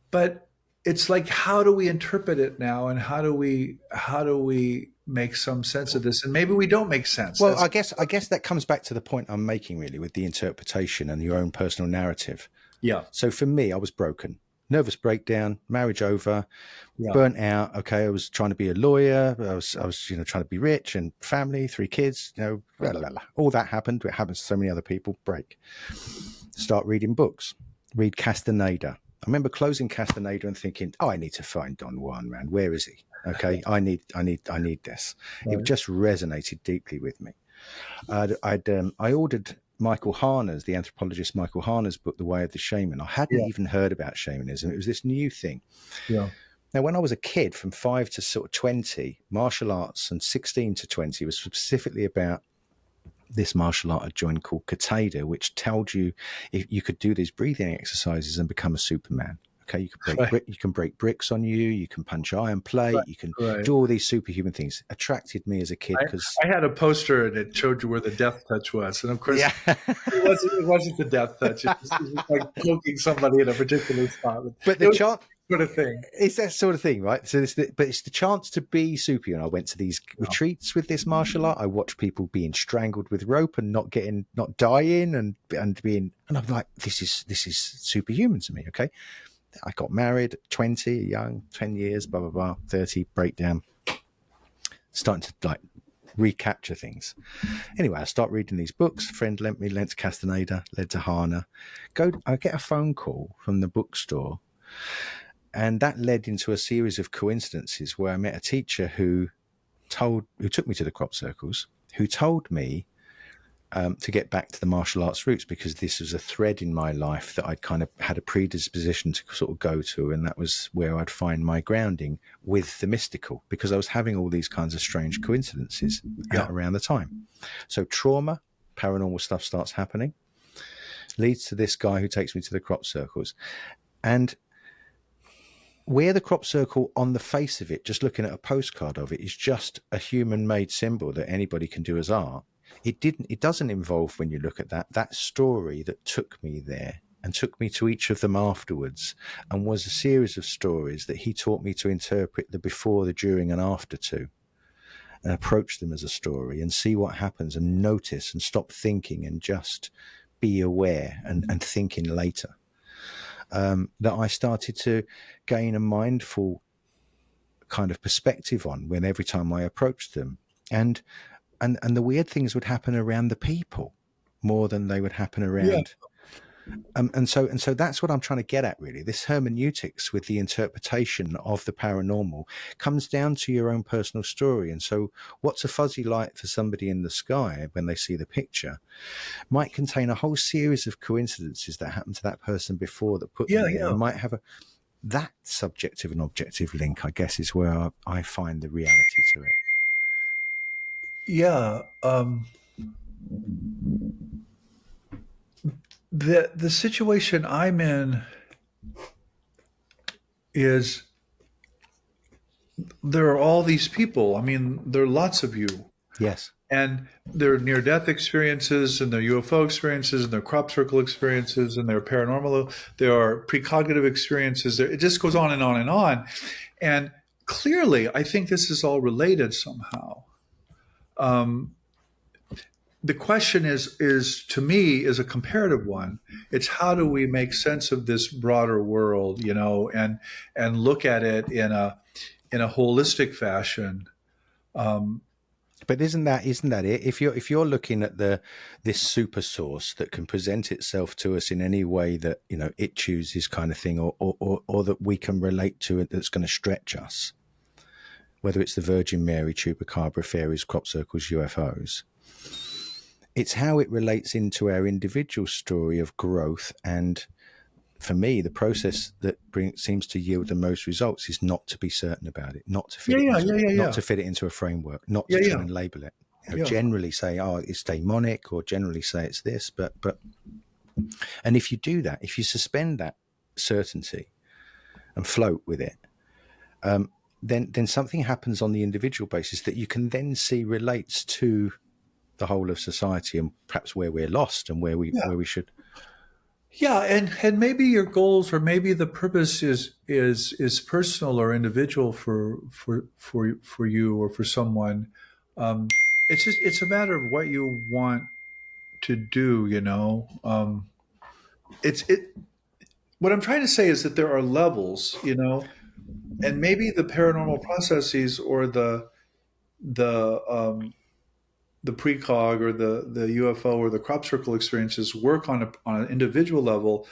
But it's like, how do we interpret it now, and how do we make some sense of this? And maybe we don't make sense. Well, I guess that comes back to the point I'm making, really, with the interpretation and your own personal narrative. Yeah. So for me, I was broken, nervous breakdown, marriage over, Yeah. burnt out. Okay, I was trying to be a lawyer. I was trying to be rich and family, 3 kids. Blah, blah, blah. All that happened. It happens to so many other people. Break. Start reading books. Read Castaneda. I remember closing Castaneda and thinking, "Oh, I need to find Don Juan, man. Where is he? Okay, I need this." Right. It just resonated deeply with me. I ordered Michael Harner's, the anthropologist Michael Harner's book, The Way of the Shaman. I hadn't even heard about shamanism. It was this new thing. Yeah. Now, when I was a kid, from 5 to sort of 20, martial arts, and 16 to 20 was specifically about this martial art I joined called Kateda, which told you if you could do these breathing exercises and become a Superman. Okay, you can break bricks on you, you can punch iron plate, you can do all these superhuman things. Attracted me as a kid because I had a poster and it showed you where the death touch was, and of course, it wasn't the death touch. It was like poking somebody in a particular spot. But the chance. Sort of thing. It's that sort of thing, right? So it's the chance to be superhuman. I went to these retreats with this martial art. I watched people being strangled with rope and not dying and I'm like, this is superhuman to me. Okay. I got married at 20, young, 10 years, blah, blah, blah, 30, breakdown, starting to like recapture things. Anyway, I start reading these books. A friend lent to Castaneda, led to Harner. I get a phone call from the bookstore. And that led into a series of coincidences where I met a teacher who took me to the crop circles, who told me to get back to the martial arts roots, because this was a thread in my life that I'd kind of had a predisposition to sort of go to. And that was where I'd find my grounding with the mystical, because I was having all these kinds of strange coincidences around the time. So trauma, paranormal stuff starts happening, leads to this guy who takes me to the crop circles. And where the crop circle, on the face of it, just looking at a postcard of it, is just a human-made symbol that anybody can do as art. It doesn't involve, when you look at that story that took me there and took me to each of them afterwards, and was a series of stories that he taught me to interpret the before, the during, and after to, and approach them as a story and see what happens and notice and stop thinking and just be aware and thinking later. That I started to gain a mindful kind of perspective on when every time I approached them. And the weird things would happen around the people more than they would happen around. And so that's what I'm trying to get at, really. This hermeneutics with the interpretation of the paranormal comes down to your own personal story. And so what's a fuzzy light for somebody in the sky when they see the picture might contain a whole series of coincidences that happened to that person before that put them there. And might have that subjective and objective link, I guess, is where I find the reality to it. Yeah. The situation I'm in is there are all these people. I mean, there are lots of you. Yes. And there are near-death experiences, and there are UFO experiences, and there are crop circle experiences, and there are paranormal, there are precognitive experiences. It just goes on and on and on. And clearly, I think this is all related somehow. The question is to me, is a comparative one. It's how do we make sense of this broader world, and look at it in a holistic fashion. But isn't that it? If you're looking at this super source that can present itself to us in any way that it chooses, kind of thing, or that we can relate to it, that's going to stretch us, whether it's the Virgin Mary, Chupacabra, fairies, crop circles, UFOs, it's how it relates into our individual story of growth. And for me, the process that seems to yield the most results is not to be certain about it, not to fit it into a framework, not to try and label it. Generally say, oh, it's demonic, or generally say it's this, but and if you do that, if you suspend that certainty and float with it, then something happens on the individual basis that you can then see relates to the whole of society, and perhaps where we're lost and where we should. Yeah, and maybe your goals, or maybe the purpose is personal or individual for you or for someone. It's a matter of what you want to do. What I'm trying to say is that there are levels, and maybe the paranormal processes, or the precog, or the UFO, or the crop circle experiences work on an individual level.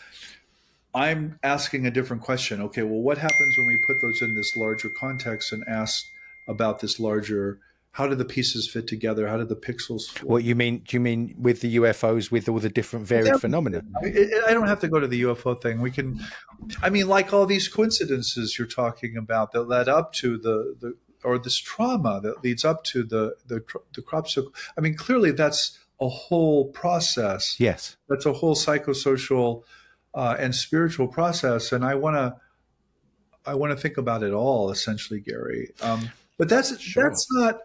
I'm asking a different question. Okay, well, what happens when we put those in this larger context and ask about this larger? How do the pieces fit together? How do the pixels flow? What you mean? Do you mean with the UFOs, with all the different varied phenomena? I don't have to go to the UFO thing. We can. I mean, like all these coincidences you're talking about that led up to or this trauma that leads up to the crop circle. I mean, clearly that's a whole process. Yes, that's a whole psychosocial and spiritual process, and I want to think about it all, essentially, Gary. But that's not.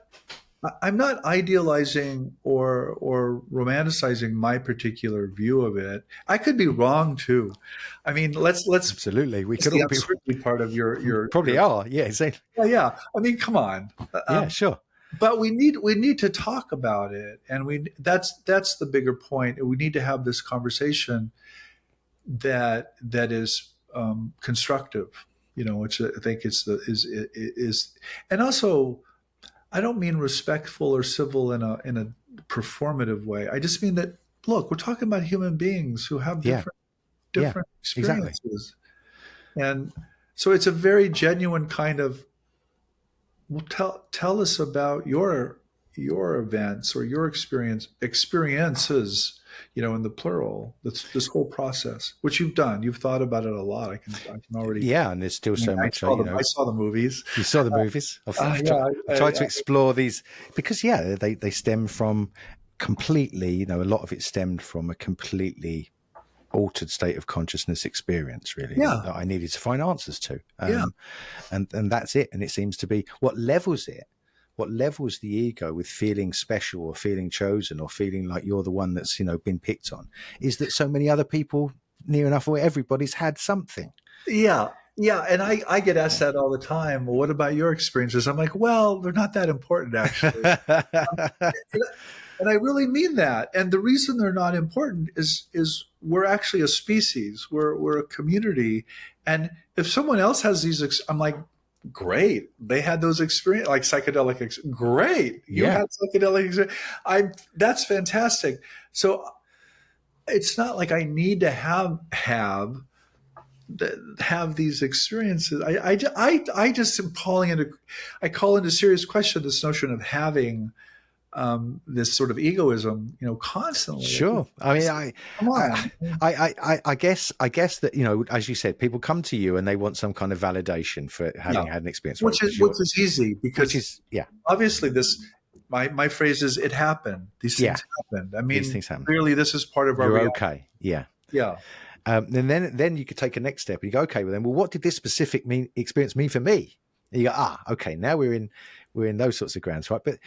I'm not idealizing or romanticizing my particular view of it. I could be wrong too. I mean, let's absolutely. We could all be part of your probably are. Yeah, exactly. Yeah. I mean, come on. Yeah, sure. But we need to talk about it, and that's the bigger point. We need to have this conversation that is constructive. Which I think is and also. I don't mean respectful or civil in a performative way. I just mean that, look, we're talking about human beings who have different experiences. Exactly. And so it's a very genuine kind of, well, tell us about your events or your experiences, in the plural, this whole process, which you've done. You've thought about it a lot. I can already. Yeah, and there's still so much. I saw the movies. You saw the movies? I've tried to explore these because, they stem from completely, a lot of it stemmed from a completely altered state of consciousness experience, really, that I needed to find answers to. And that's it. And it seems to be what levels the ego with feeling special or feeling chosen or feeling like you're the one that's, been picked on, is that so many other people near enough where everybody's had something. Yeah. Yeah. And I get asked that all the time. Well, what about your experiences? I'm like, well, they're not that important, actually. And I really mean that. And the reason they're not important is we're actually a species. We're a community. And if someone else has these, I'm like, great. They had those experiences, like psychedelic. Great. You had psychedelic experience. That's fantastic. So it's not like I need to have these experiences. I just am I call into serious question this notion of having this sort of egoism, constantly. Sure. I mean, I guess that, as you said, people come to you and they want some kind of validation for having had an experience, which is easy because obviously my phrase is it happened. These things happened. I mean, these things happen. Clearly this is part of our reality. Okay. Yeah. Yeah. And then you could take a next step and you go, okay, well, what did this specific experience mean for me? And you go, okay, now we're in those sorts of grounds, right? But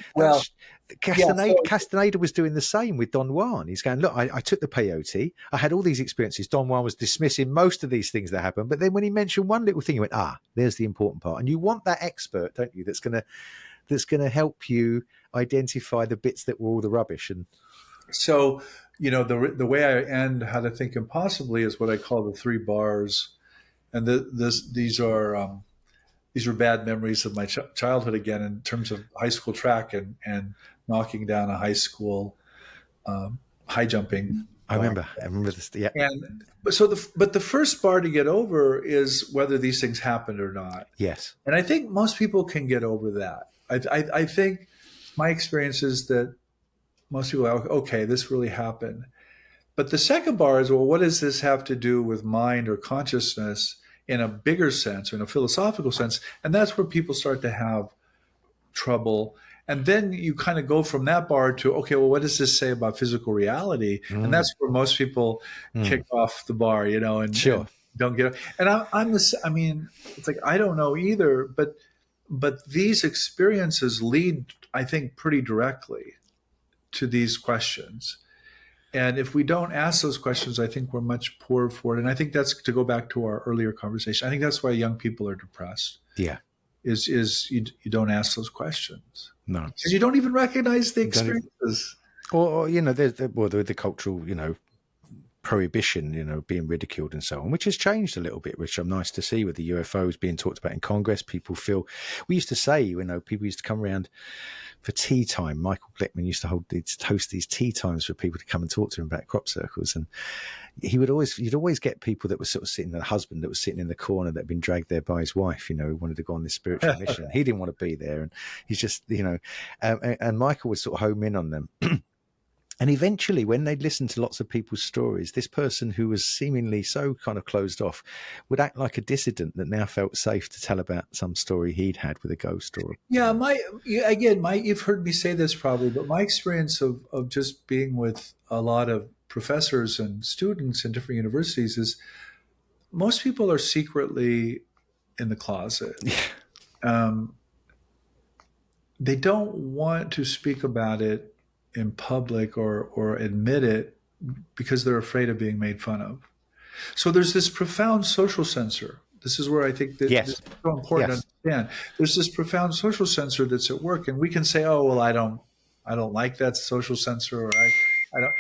Castaneda was doing the same with Don Juan. He's going, look, I took the peyote. I had all these experiences. Don Juan was dismissing most of these things that happened. But then when he mentioned one little thing, he went, there's the important part. And you want that expert, don't you? That's gonna help you identify the bits that were all the rubbish. And so, the way I end How to Think Impossibly is what I call the 3 bars. And these are these were bad memories of my childhood again in terms of high school track and knocking down a high school high jumping I bar. remember this. Yeah. And but the first bar to get over is whether these things happened or not. Yes. And I think most people can get over that. I think my experience is that most people are, okay, this really happened. But the second bar is, well, what does this have to do with mind or consciousness in a bigger sense or in a philosophical sense? And that's where people start to have trouble. And then you kind of go from that bar to, okay, well, what does this say about physical reality? And that's where most people kick off the bar, and, Sure. and don't get it. And I'm this, I mean, it's like, I don't know either, but these experiences lead, I think, pretty directly to these questions. And if we don't ask those questions, I think we're much poorer for it. And I think that's, to go back to our earlier conversation, I think that's why young people are depressed. Yeah. Is you don't ask those questions. No. Because you don't even recognize the experiences. Or there's the cultural, prohibition, being ridiculed and so on, which has changed a little bit, which I'm nice to see with the UFOs being talked about in Congress. People feel, we used to say, people used to come around for tea time. Michael Glickman used to host these tea times for people to come and talk to him about crop circles. And you'd always get people that were sort of sitting, the husband that was sitting in the corner that had been dragged there by his wife, who wanted to go on this spiritual mission. He didn't want to be there. And he's just, and Michael would sort of home in on them. And eventually, when they'd listened to lots of people's stories, this person who was seemingly so kind of closed off would act like a dissident that now felt safe to tell about some story he'd had with a ghost or. Yeah, you've heard me say this probably, but my experience of just being with a lot of professors and students in different universities is most people are secretly in the closet. They don't want to speak about it in public or admit it because they're afraid of being made fun of. So there's this profound social censor. This is where I think that this is so important to understand. There's this profound social censor that's at work, and we can say, "Oh, well, I don't like that social censor," or I don't.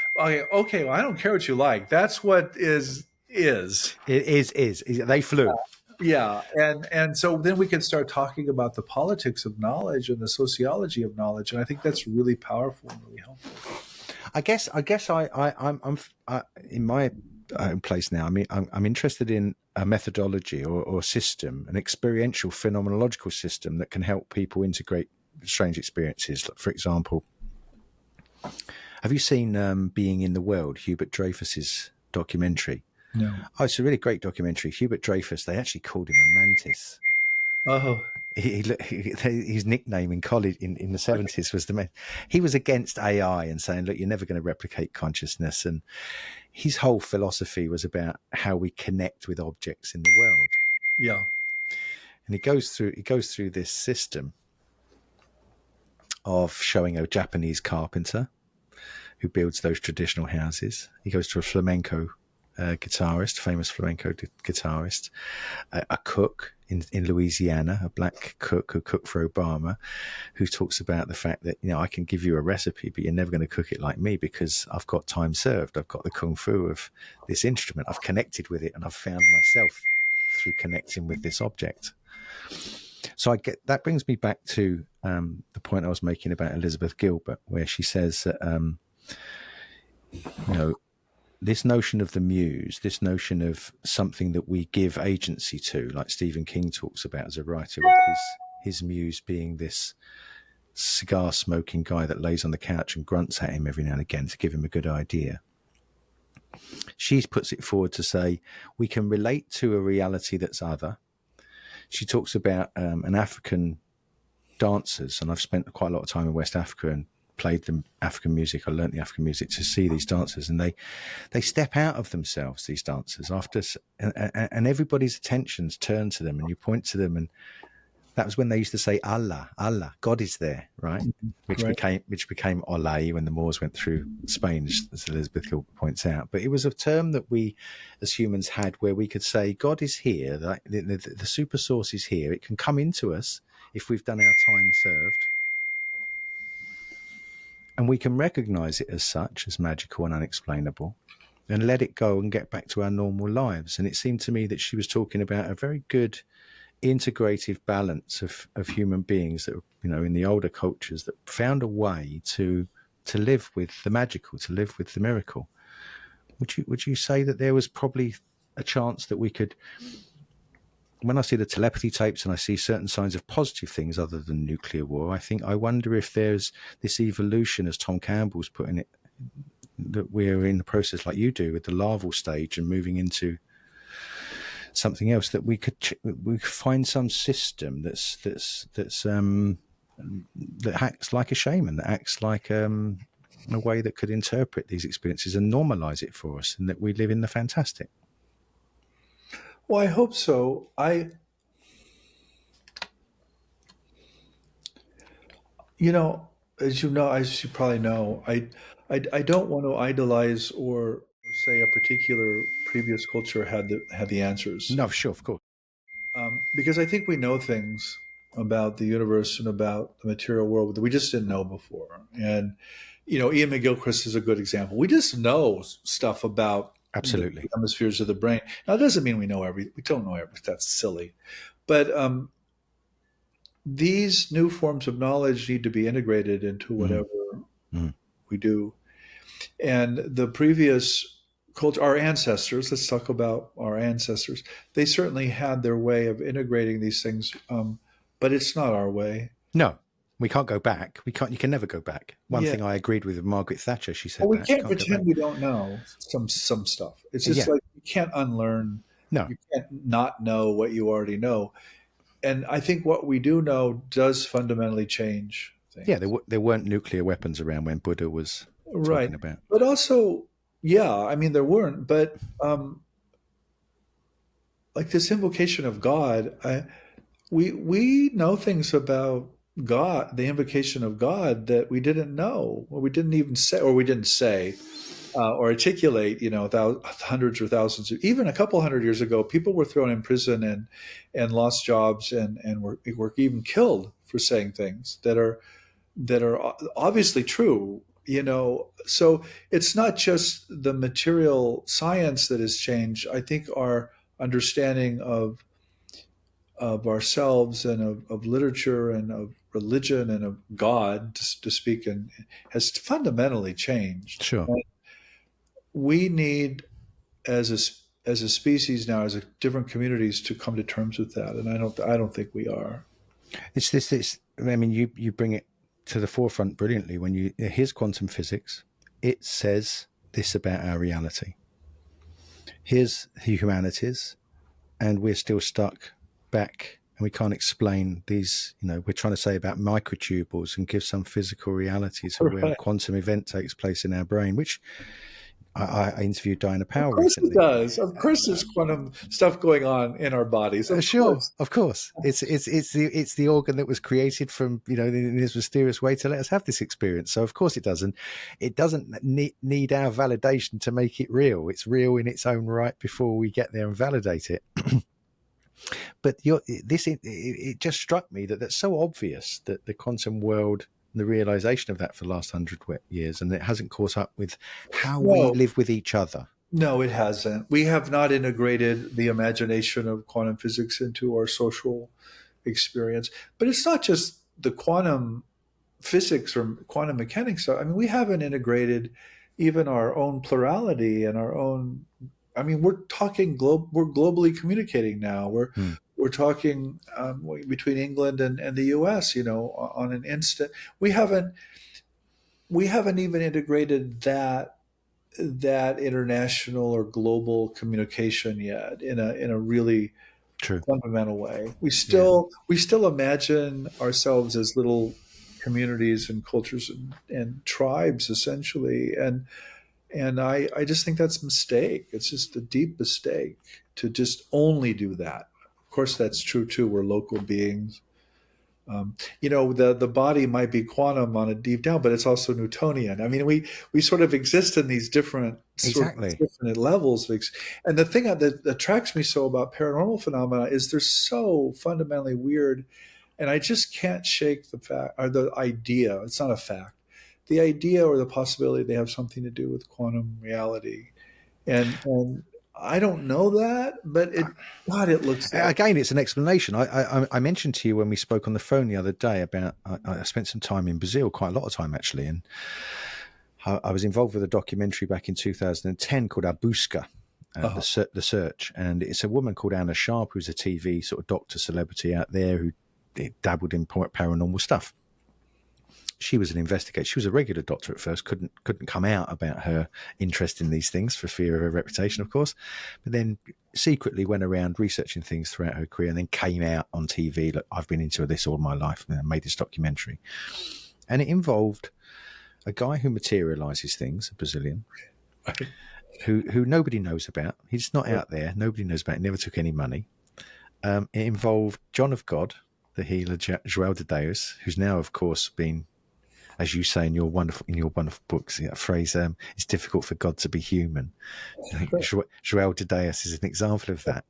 Okay, well, I don't care what you like. That's what is. It is. They flew. Yeah, and so then we can start talking about the politics of knowledge and the sociology of knowledge, and I think that's really powerful and really helpful. I guess I'm in my own place now. I mean, I'm interested in a methodology or system, an experiential phenomenological system that can help people integrate strange experiences. For example, have you seen Being in the World, Hubert Dreyfus's documentary? No. Oh, it's a really great documentary. Hubert Dreyfus, they actually called him a mantis. Oh. His nickname in college in the 70s was the man. He was against AI and saying, look, you're never going to replicate consciousness. And his whole philosophy was about how we connect with objects in the world. Yeah. And he goes through this system of showing a Japanese carpenter who builds those traditional houses. He goes to a flamenco guitarist, famous flamenco guitarist, a cook in Louisiana, a black cook who cooked for Obama, who talks about the fact that, I can give you a recipe, but you're never going to cook it like me because I've got time served. I've got the kung fu of this instrument. I've connected with it and I've found myself through connecting with this object. So that brings me back to the point I was making about Elizabeth Gilbert, where she says that, this notion of the muse, this notion of something that we give agency to, like Stephen King talks about as a writer, with his muse being this cigar smoking guy that lays on the couch and grunts at him every now and again to give him a good idea. She puts it forward to say we can relate to a reality that's other. She talks about an African dancers, and I've spent quite a lot of time in West Africa and played the African music. I learned the African music to see these dancers, and they step out of themselves, these dancers, and everybody's attentions turn to them, and you point to them, and that was when they used to say Allah, Allah, God is there, right? Which became Olay when the Moors went through Spain, as Elizabeth Gilbert points out. But it was a term that we as humans had where we could say God is here, the super source is here. It can come into us if we've done our time served. And we can recognize it as such, as magical and unexplainable, and let it go and get back to our normal lives. And it seemed to me that she was talking about a very good integrative balance of human beings that, in the older cultures that found a way to live with the magical, to live with the miracle. Would you say that there was probably a chance that we could, when I see the telepathy tapes and I see certain signs of positive things other than nuclear war, I wonder if there's this evolution, as Tom Campbell's putting it, that we're in the process, like you do, with the larval stage and moving into something else, that we could find some system that acts like a shaman, that acts like a way that could interpret these experiences and normalize it for us, and that we live in the fantastic. Well, I hope so. As you probably know, I don't want to idolize or say a particular previous culture had the answers, No, sure, of course. because I think we know things about the universe and about the material world that we just didn't know before. And Ian McGilchrist is a good example. We just know stuff about Absolutely the hemispheres of the brain. Now, it doesn't mean we know everything. We don't know everything. That's silly. But these new forms of knowledge need to be integrated into whatever we do. And the previous culture, our ancestors, let's talk about our ancestors, they certainly had their way of integrating these things, but it's not our way. No, we can't go back. You can never go back. One thing I agreed with Margaret Thatcher, she said we that. can't pretend we don't know some stuff. It's just like you can't unlearn. No. You can't not know what you already know. And I think what we do know does fundamentally change things. Yeah, there weren't nuclear weapons around when Buddha was talking about. But also, I mean, there weren't. But like this invocation of God, we know things about God, the invocation of God, that we didn't know, or we didn't even say, or we didn't say. Or articulate, hundreds or thousands, even a couple hundred years ago, people were thrown in prison and lost jobs and were even killed for saying things that are obviously true. So it's not just the material science that has changed. I think our understanding of ourselves and of literature and of religion and of God, to speak, has fundamentally changed. Sure. And we need, as a species now, as different communities, to come to terms with that, and I don't think we are. It's this. I mean, you bring it to the forefront brilliantly when here's quantum physics. It says this about our reality. Here's the humanities, and we're still stuck back, and we can't explain these. We're trying to say about microtubules and give some physical reality to where a quantum event takes place in our brain, which I interviewed Diana Powell recently. Of course it does. Of course there's quantum stuff going on in our bodies. Of course. It's the organ that was created from, in this mysterious way to let us have this experience. So of course it does. And it doesn't need our validation to make it real. It's real in its own right before we get there and validate it. But it just struck me that that's so obvious, that the quantum world, the realization of that for the last 100 years, and it hasn't caught up with how we live with each other. No, it hasn't. We have not integrated the imagination of quantum physics into our social experience. But it's not just the quantum physics or quantum mechanics. I mean, we haven't integrated even our own plurality and our own. I mean, we're talking we're globally communicating now. We're talking between England and the U.S. On an instant. We haven't even integrated that international or global communication yet in a really fundamental way. We still imagine ourselves as little communities and cultures and tribes, essentially, and I just think that's a mistake. It's just a deep mistake to just only do that. Of course, that's true too. We're local beings. The body might be quantum on a deep down, but it's also Newtonian. I mean, we sort of exist in these different different levels. And the thing that attracts me so about paranormal phenomena is they're so fundamentally weird, and I just can't shake the fact or the idea. It's not a fact. The idea or the possibility they have something to do with quantum reality, and I don't know that, but it looks like. Again, it's an explanation. I mentioned to you when we spoke on the phone the other day about I spent some time in Brazil, quite a lot of time actually, and I was involved with a documentary back in 2010 called Abusca, the Search, and it's a woman called Anna Sharp, who's a TV sort of doctor celebrity out there who dabbled in paranormal stuff. She was an investigator. She was a regular doctor at first, couldn't come out about her interest in these things for fear of her reputation, of course, but then secretly went around researching things throughout her career and then came out on TV. Look, I've been into this all my life, and made this documentary. And it involved a guy who materializes things, a Brazilian, who nobody knows about. He's not out there. Nobody knows about it. Never took any money. It involved John of God, the healer, João de Deus, who's now, of course, been, as you say in your wonderful books, that phrase, it's difficult for God to be human. I think João de Deus is an example of that.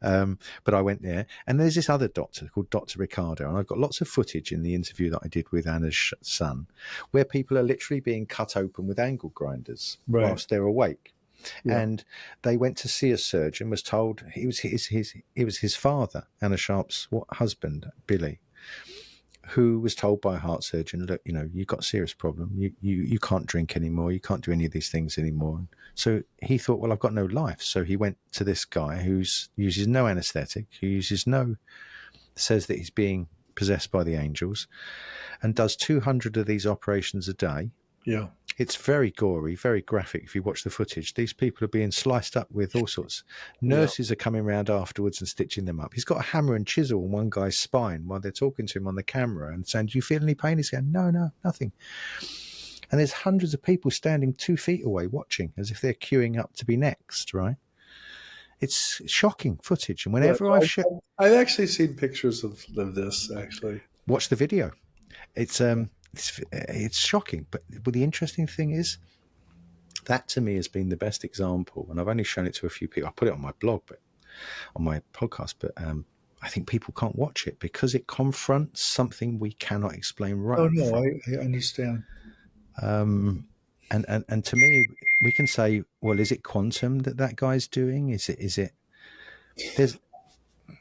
But I went there, and there's this other doctor called Dr. Ricardo, and I've got lots of footage in the interview that I did with Anna's son, where people are literally being cut open with angle grinders whilst they're awake. Yeah. And they went to see a surgeon, was told it was his father, Anna Sharp's husband, Billy, who was told by a heart surgeon, look, you've got a serious problem. You can't drink anymore. You can't do any of these things anymore. So he thought, well, I've got no life. So he went to this guy who uses no anesthetic, says that he's being possessed by the angels, and does 200 of these operations a day. Yeah. It's very gory, very graphic. If you watch the footage, these people are being sliced up with all sorts. Nurses are coming around afterwards and stitching them up. He's got a hammer and chisel on one guy's spine while they're talking to him on the camera and saying, do you feel any pain? He's going, no, nothing. And there's hundreds of people standing 2 feet away watching as if they're queuing up to be next, right? It's shocking footage. And whenever I've actually seen pictures of this, actually. Watch the video. It's shocking, but the interesting thing is that to me has been the best example, and I've only shown it to a few people. I put it on my blog, but on my podcast, but I think people can't watch it because it confronts something we cannot explain right. Oh no, I understand. And to me, we can say, well, is it quantum that guy's doing? Is it?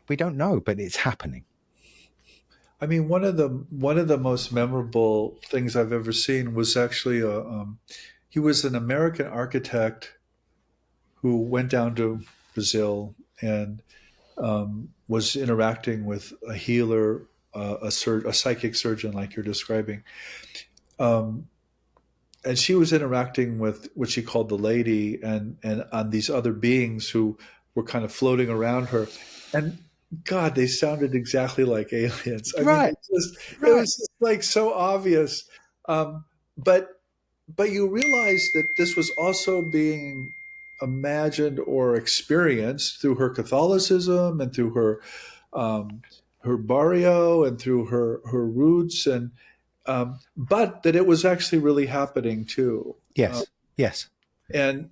We don't know, but it's happening. I mean, one of the most memorable things I've ever seen was actually he was an American architect who went down to Brazil and was interacting with a healer, a psychic surgeon, like you're describing, and she was interacting with what she called the lady and on these other beings who were kind of floating around her, and God, they sounded exactly like aliens. I mean, it was just like so obvious. But you realize that this was also being imagined or experienced through her Catholicism and through her barrio and through her roots, and but that it was actually really happening too. Yes. And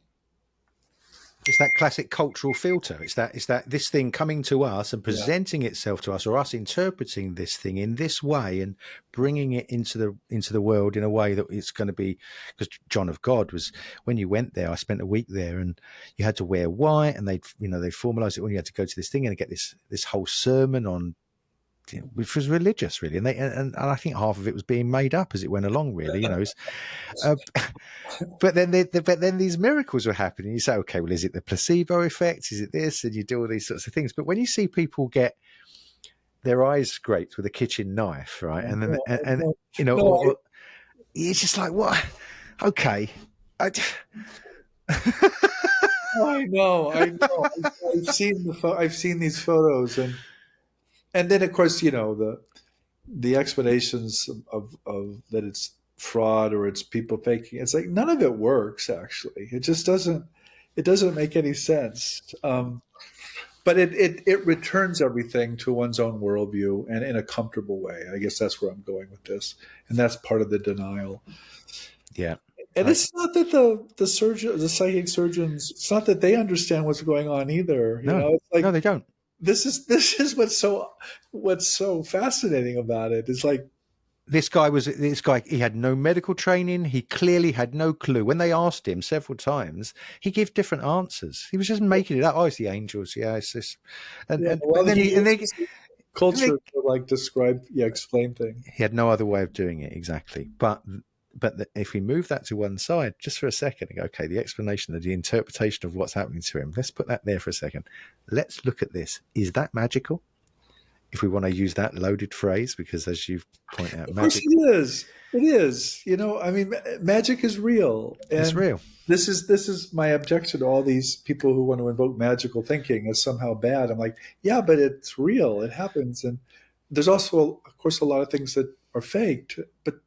it's that classic cultural filter. It's that this thing coming to us and presenting itself to us, or us interpreting this thing in this way and bringing it into the world in a way that it's going to be. Because John of God was, when you went there, I spent a week there, and you had to wear white, and they formalized it when you had to go to this thing and get this whole sermon on, which was religious, really, and I think half of it was being made up as it went along, really, But then these miracles were happening. You say, okay, well, is it the placebo effect? Is it this? And you do all these sorts of things. But when you see people get their eyes scraped with a kitchen knife, right, and then it's just like, what? Okay, I know. I've seen these photos, and then of course the explanations of that it's fraud or it's people faking. It's like none of it works. Actually, it just doesn't. It doesn't make any sense. But it returns everything to one's own worldview and in a comfortable way. I guess that's where I'm going with this, and that's part of the denial. Yeah. And it's not that the psychic surgeons, it's not that they understand what's going on either. It's like, no, they don't. This is what's so fascinating about it. It's like This guy, he had no medical training. He clearly had no clue. When they asked him several times, he gave different answers. He was just making it up. Oh, it's the angels. Yeah, it's this. Yeah, But well, then he he, and uses culture to like describe, explain things. he had no other way of doing it exactly. But if we move that to one side just for a second and go, okay, the explanation, the interpretation of what's happening to him, let's put that there for a second. Let's look at this. Is that magical? If we want to use that loaded phrase, because as you point out, Of course magic, it is. It is. I mean, magic is real, it's and real. this is my objection to all these people who want to invoke magical thinking as somehow bad. I'm like, yeah, but it's real. It happens, and there's also, of course, a lot of things that are faked. But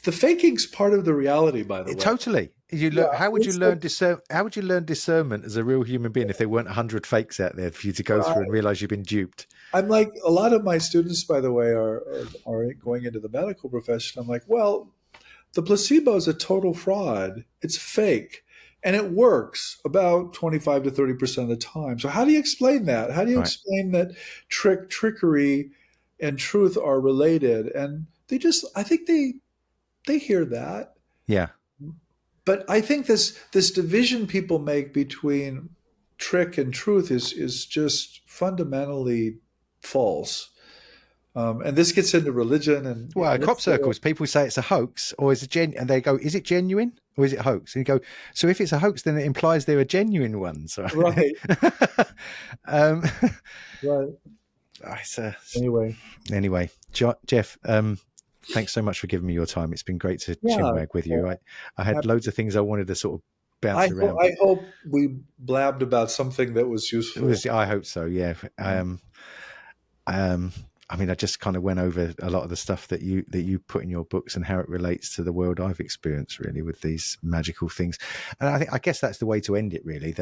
the faking's part of the reality, by the way. Totally. Yeah, How would you it's learn like, How would you learn discernment as a real human being if there weren't 100 fakes out there for you to go through and realize you've been duped? I'm like, a lot of my students, by the way, are going into the medical profession. I'm like, well, the placebo is a total fraud. It's fake. And it works about 25 to 30% of the time. So how do you explain that? How do you Right. explain that trickery and truth are related? And I think they hear that. Yeah. But I think this division people make between trick and truth is just fundamentally false. And this gets into religion and Well, crop circles, people say it's a hoax, or is it and they go, is it genuine or is it hoax? And you go, so if it's a hoax, then it implies there are genuine ones, right? right, um, right. Anyway, Jeff, thanks so much for giving me your time. It's been great to Yeah. chinwag with you. I had loads of things I wanted to sort of bounce around. I hope we blabbed about something that was useful. I hope so. Yeah. I mean, I just kind of went over a lot of the stuff that you put in your books and how it relates to the world I've experienced, really, with these magical things. And I guess that's the way to end it, really.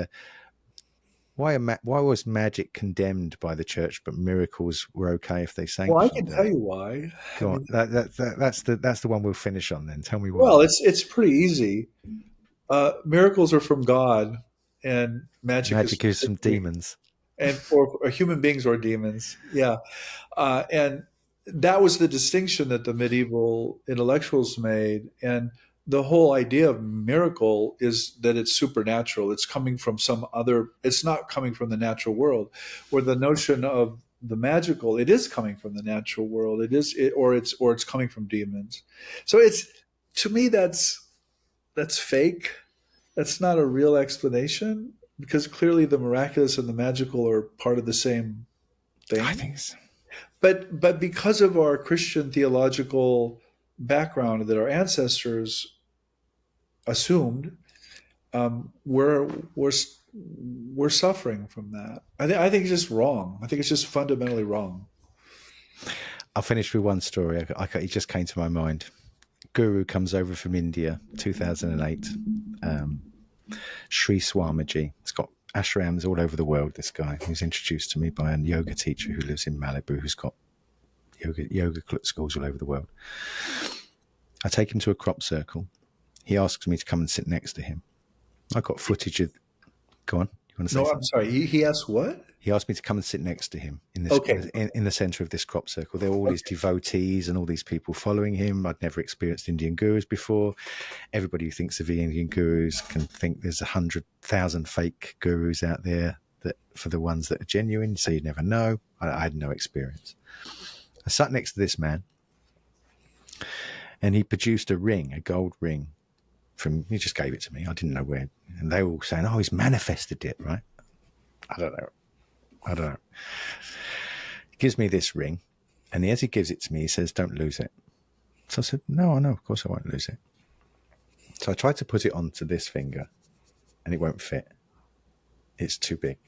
Why was magic condemned by the church, but miracles were okay if they sanctioned? Well, I can tell you why. Go on. That's the one we'll finish on. Then tell me why. Well, it's pretty easy. Miracles are from God, and magic is from demons, and or human beings or demons. Yeah, and that was the distinction that the medieval intellectuals made. And the whole idea of miracle is that it's supernatural. It's coming from some other. It's not coming from the natural world. Where the notion of the magical, it is coming from the natural world. Or it's coming from demons. So to me that's fake. That's not a real explanation, because clearly the miraculous and the magical are part of the same thing. I think so. But because of our Christian theological background that our ancestors assumed, we're suffering from that. I think it's just wrong. I think it's just fundamentally wrong. I'll finish with one story. It just came to my mind. Guru comes over from India, 2008. Sri Swamiji. It's got ashrams all over the world, this guy. He was introduced to me by a yoga teacher who lives in Malibu, who's got yoga schools all over the world. I take him to a crop circle. He asks me to come and sit next to him. I got footage of... Go on. You want to say something? I'm sorry. He asked what? He asked me to come and sit next to him in the center of this crop circle. There were all these devotees and all these people following him. I'd never experienced Indian gurus before. Everybody who thinks of the Indian gurus can think there's 100,000 fake gurus out there for the ones that are genuine. So you never know. I had no experience. I sat next to this man, and he produced a ring, a gold ring. He just gave it to me. I didn't know where. And they were all saying, "Oh, he's manifested it, right?" I don't know. He gives me this ring, and as he gives it to me, he says, "Don't lose it." So I said, "No, I know. Of course I won't lose it." So I tried to put it onto this finger, and it won't fit. It's too big.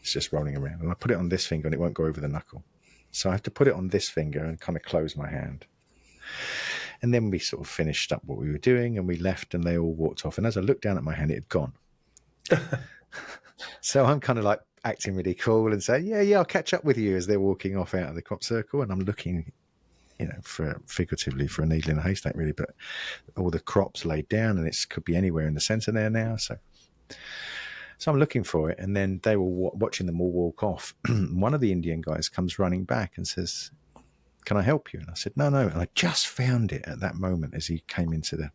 It's just rolling around. And I put it on this finger, and it won't go over the knuckle. So I have to put it on this finger and kind of close my hand. And then we sort of finished up what we were doing, and we left, and they all walked off. And as I looked down at my hand, it had gone. So I'm kind of like acting really cool and saying, yeah, I'll catch up with you, as they're walking off out of the crop circle. And I'm looking, figuratively for a needle in a haystack, really, but all the crops laid down, and it could be anywhere in the center there now. So I'm looking for it. And then they were watching them all walk off. One of the Indian guys comes running back and says, can I help you? And I said, no. And I just found it at that moment as he came into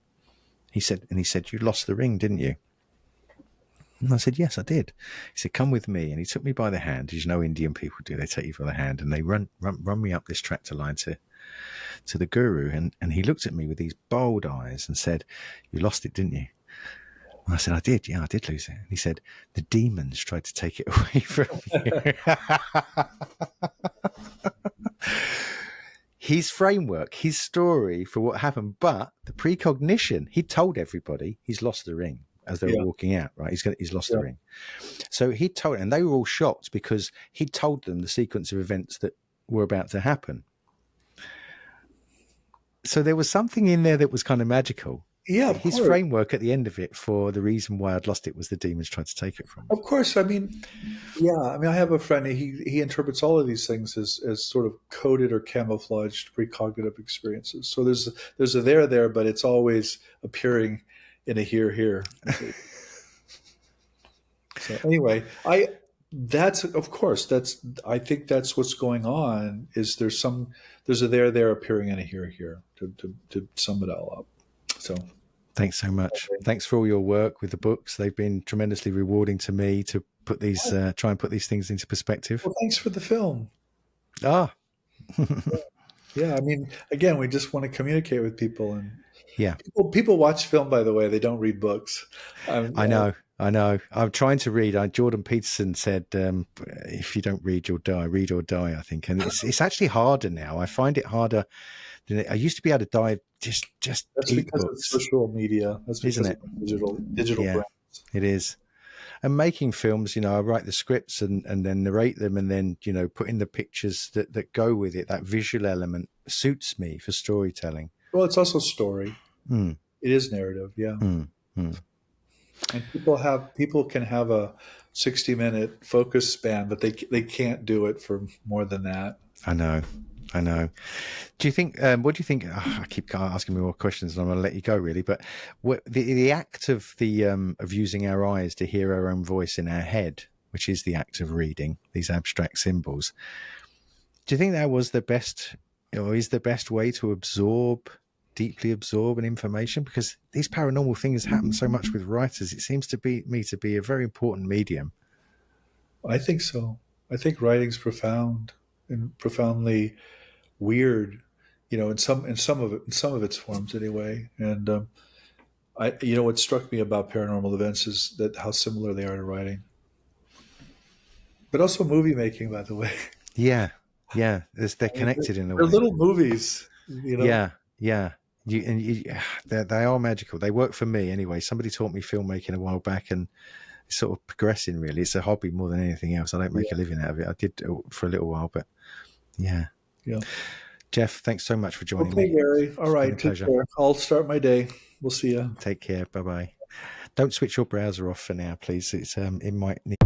he said, you lost the ring, didn't you? And I said, yes, I did. He said, come with me. And he took me by the hand, as you know Indian people do. They take you by the hand and they run me up this tractor line to the guru. And he looked at me with these bold eyes and said, you lost it, didn't you? And I said, I did. Yeah, I did lose it. And he said, the demons tried to take it away from you. His framework, his story for what happened, but the precognition, he told everybody he's lost the ring as they were walking out, right? He's lost the ring. So he told, and they were all shocked because he told them the sequence of events that were about to happen. So there was something in there that was kind of magical. Yeah, his framework at the end of it for the reason why I'd lost it was the demons tried to take it from me. Of course. I mean, I have a friend, he interprets all of these things as sort of coded or camouflaged precognitive experiences. So there's a there, but it's always appearing in a here. So anyway, I think that's what's going on, is there's a there appearing in a here to sum it all up. So thanks so much. Thanks for all your work with the books. They've been tremendously rewarding to me to put these, try and put these things into perspective. Well, thanks for the film. Yeah. I mean, again, we just want to communicate with people, and people watch film, by the way. They don't read books. I know. I'm trying to read. Jordan Peterson said, if you don't read, you'll die. Read or die, I think. And it's actually harder now. I find it harder than I used to be able to die. Just that's eat because books. of social media. That's because, isn't it? Digital brands. It is. And making films, I write the scripts and then narrate them, and then, put in the pictures that go with it. That visual element suits me for storytelling. Well, it's also story. It is narrative. Yeah. And people can have a 60-minute focus span, but they can't do it for more than that. I know. Do you think? What do you think? I keep asking me more questions, and I'm going to let you go, really. But the act of of using our eyes to hear our own voice in our head, which is the act of reading these abstract symbols, do you think that was the best, or is the best way to deeply absorb an information? Because these paranormal things happen so much with writers. It seems to me to be a very important medium. I think so. I think writing's profound and profoundly weird, in some of its forms anyway. And what struck me about paranormal events is that how similar they are to writing, but also movie making, by the way. Yeah. They're connected in a way. They're little movies. Yeah. They are magical. They work for me anyway. Somebody taught me filmmaking a while back, and it's sort of progressing, really. It's a hobby more than anything else. I don't make a living out of it. I did for a little while, but yeah. Jeff, thanks so much for joining me. Gary. All right, take care. I'll start my day. We'll see you. Take care. Bye-bye. Don't switch your browser off for now, please. It might need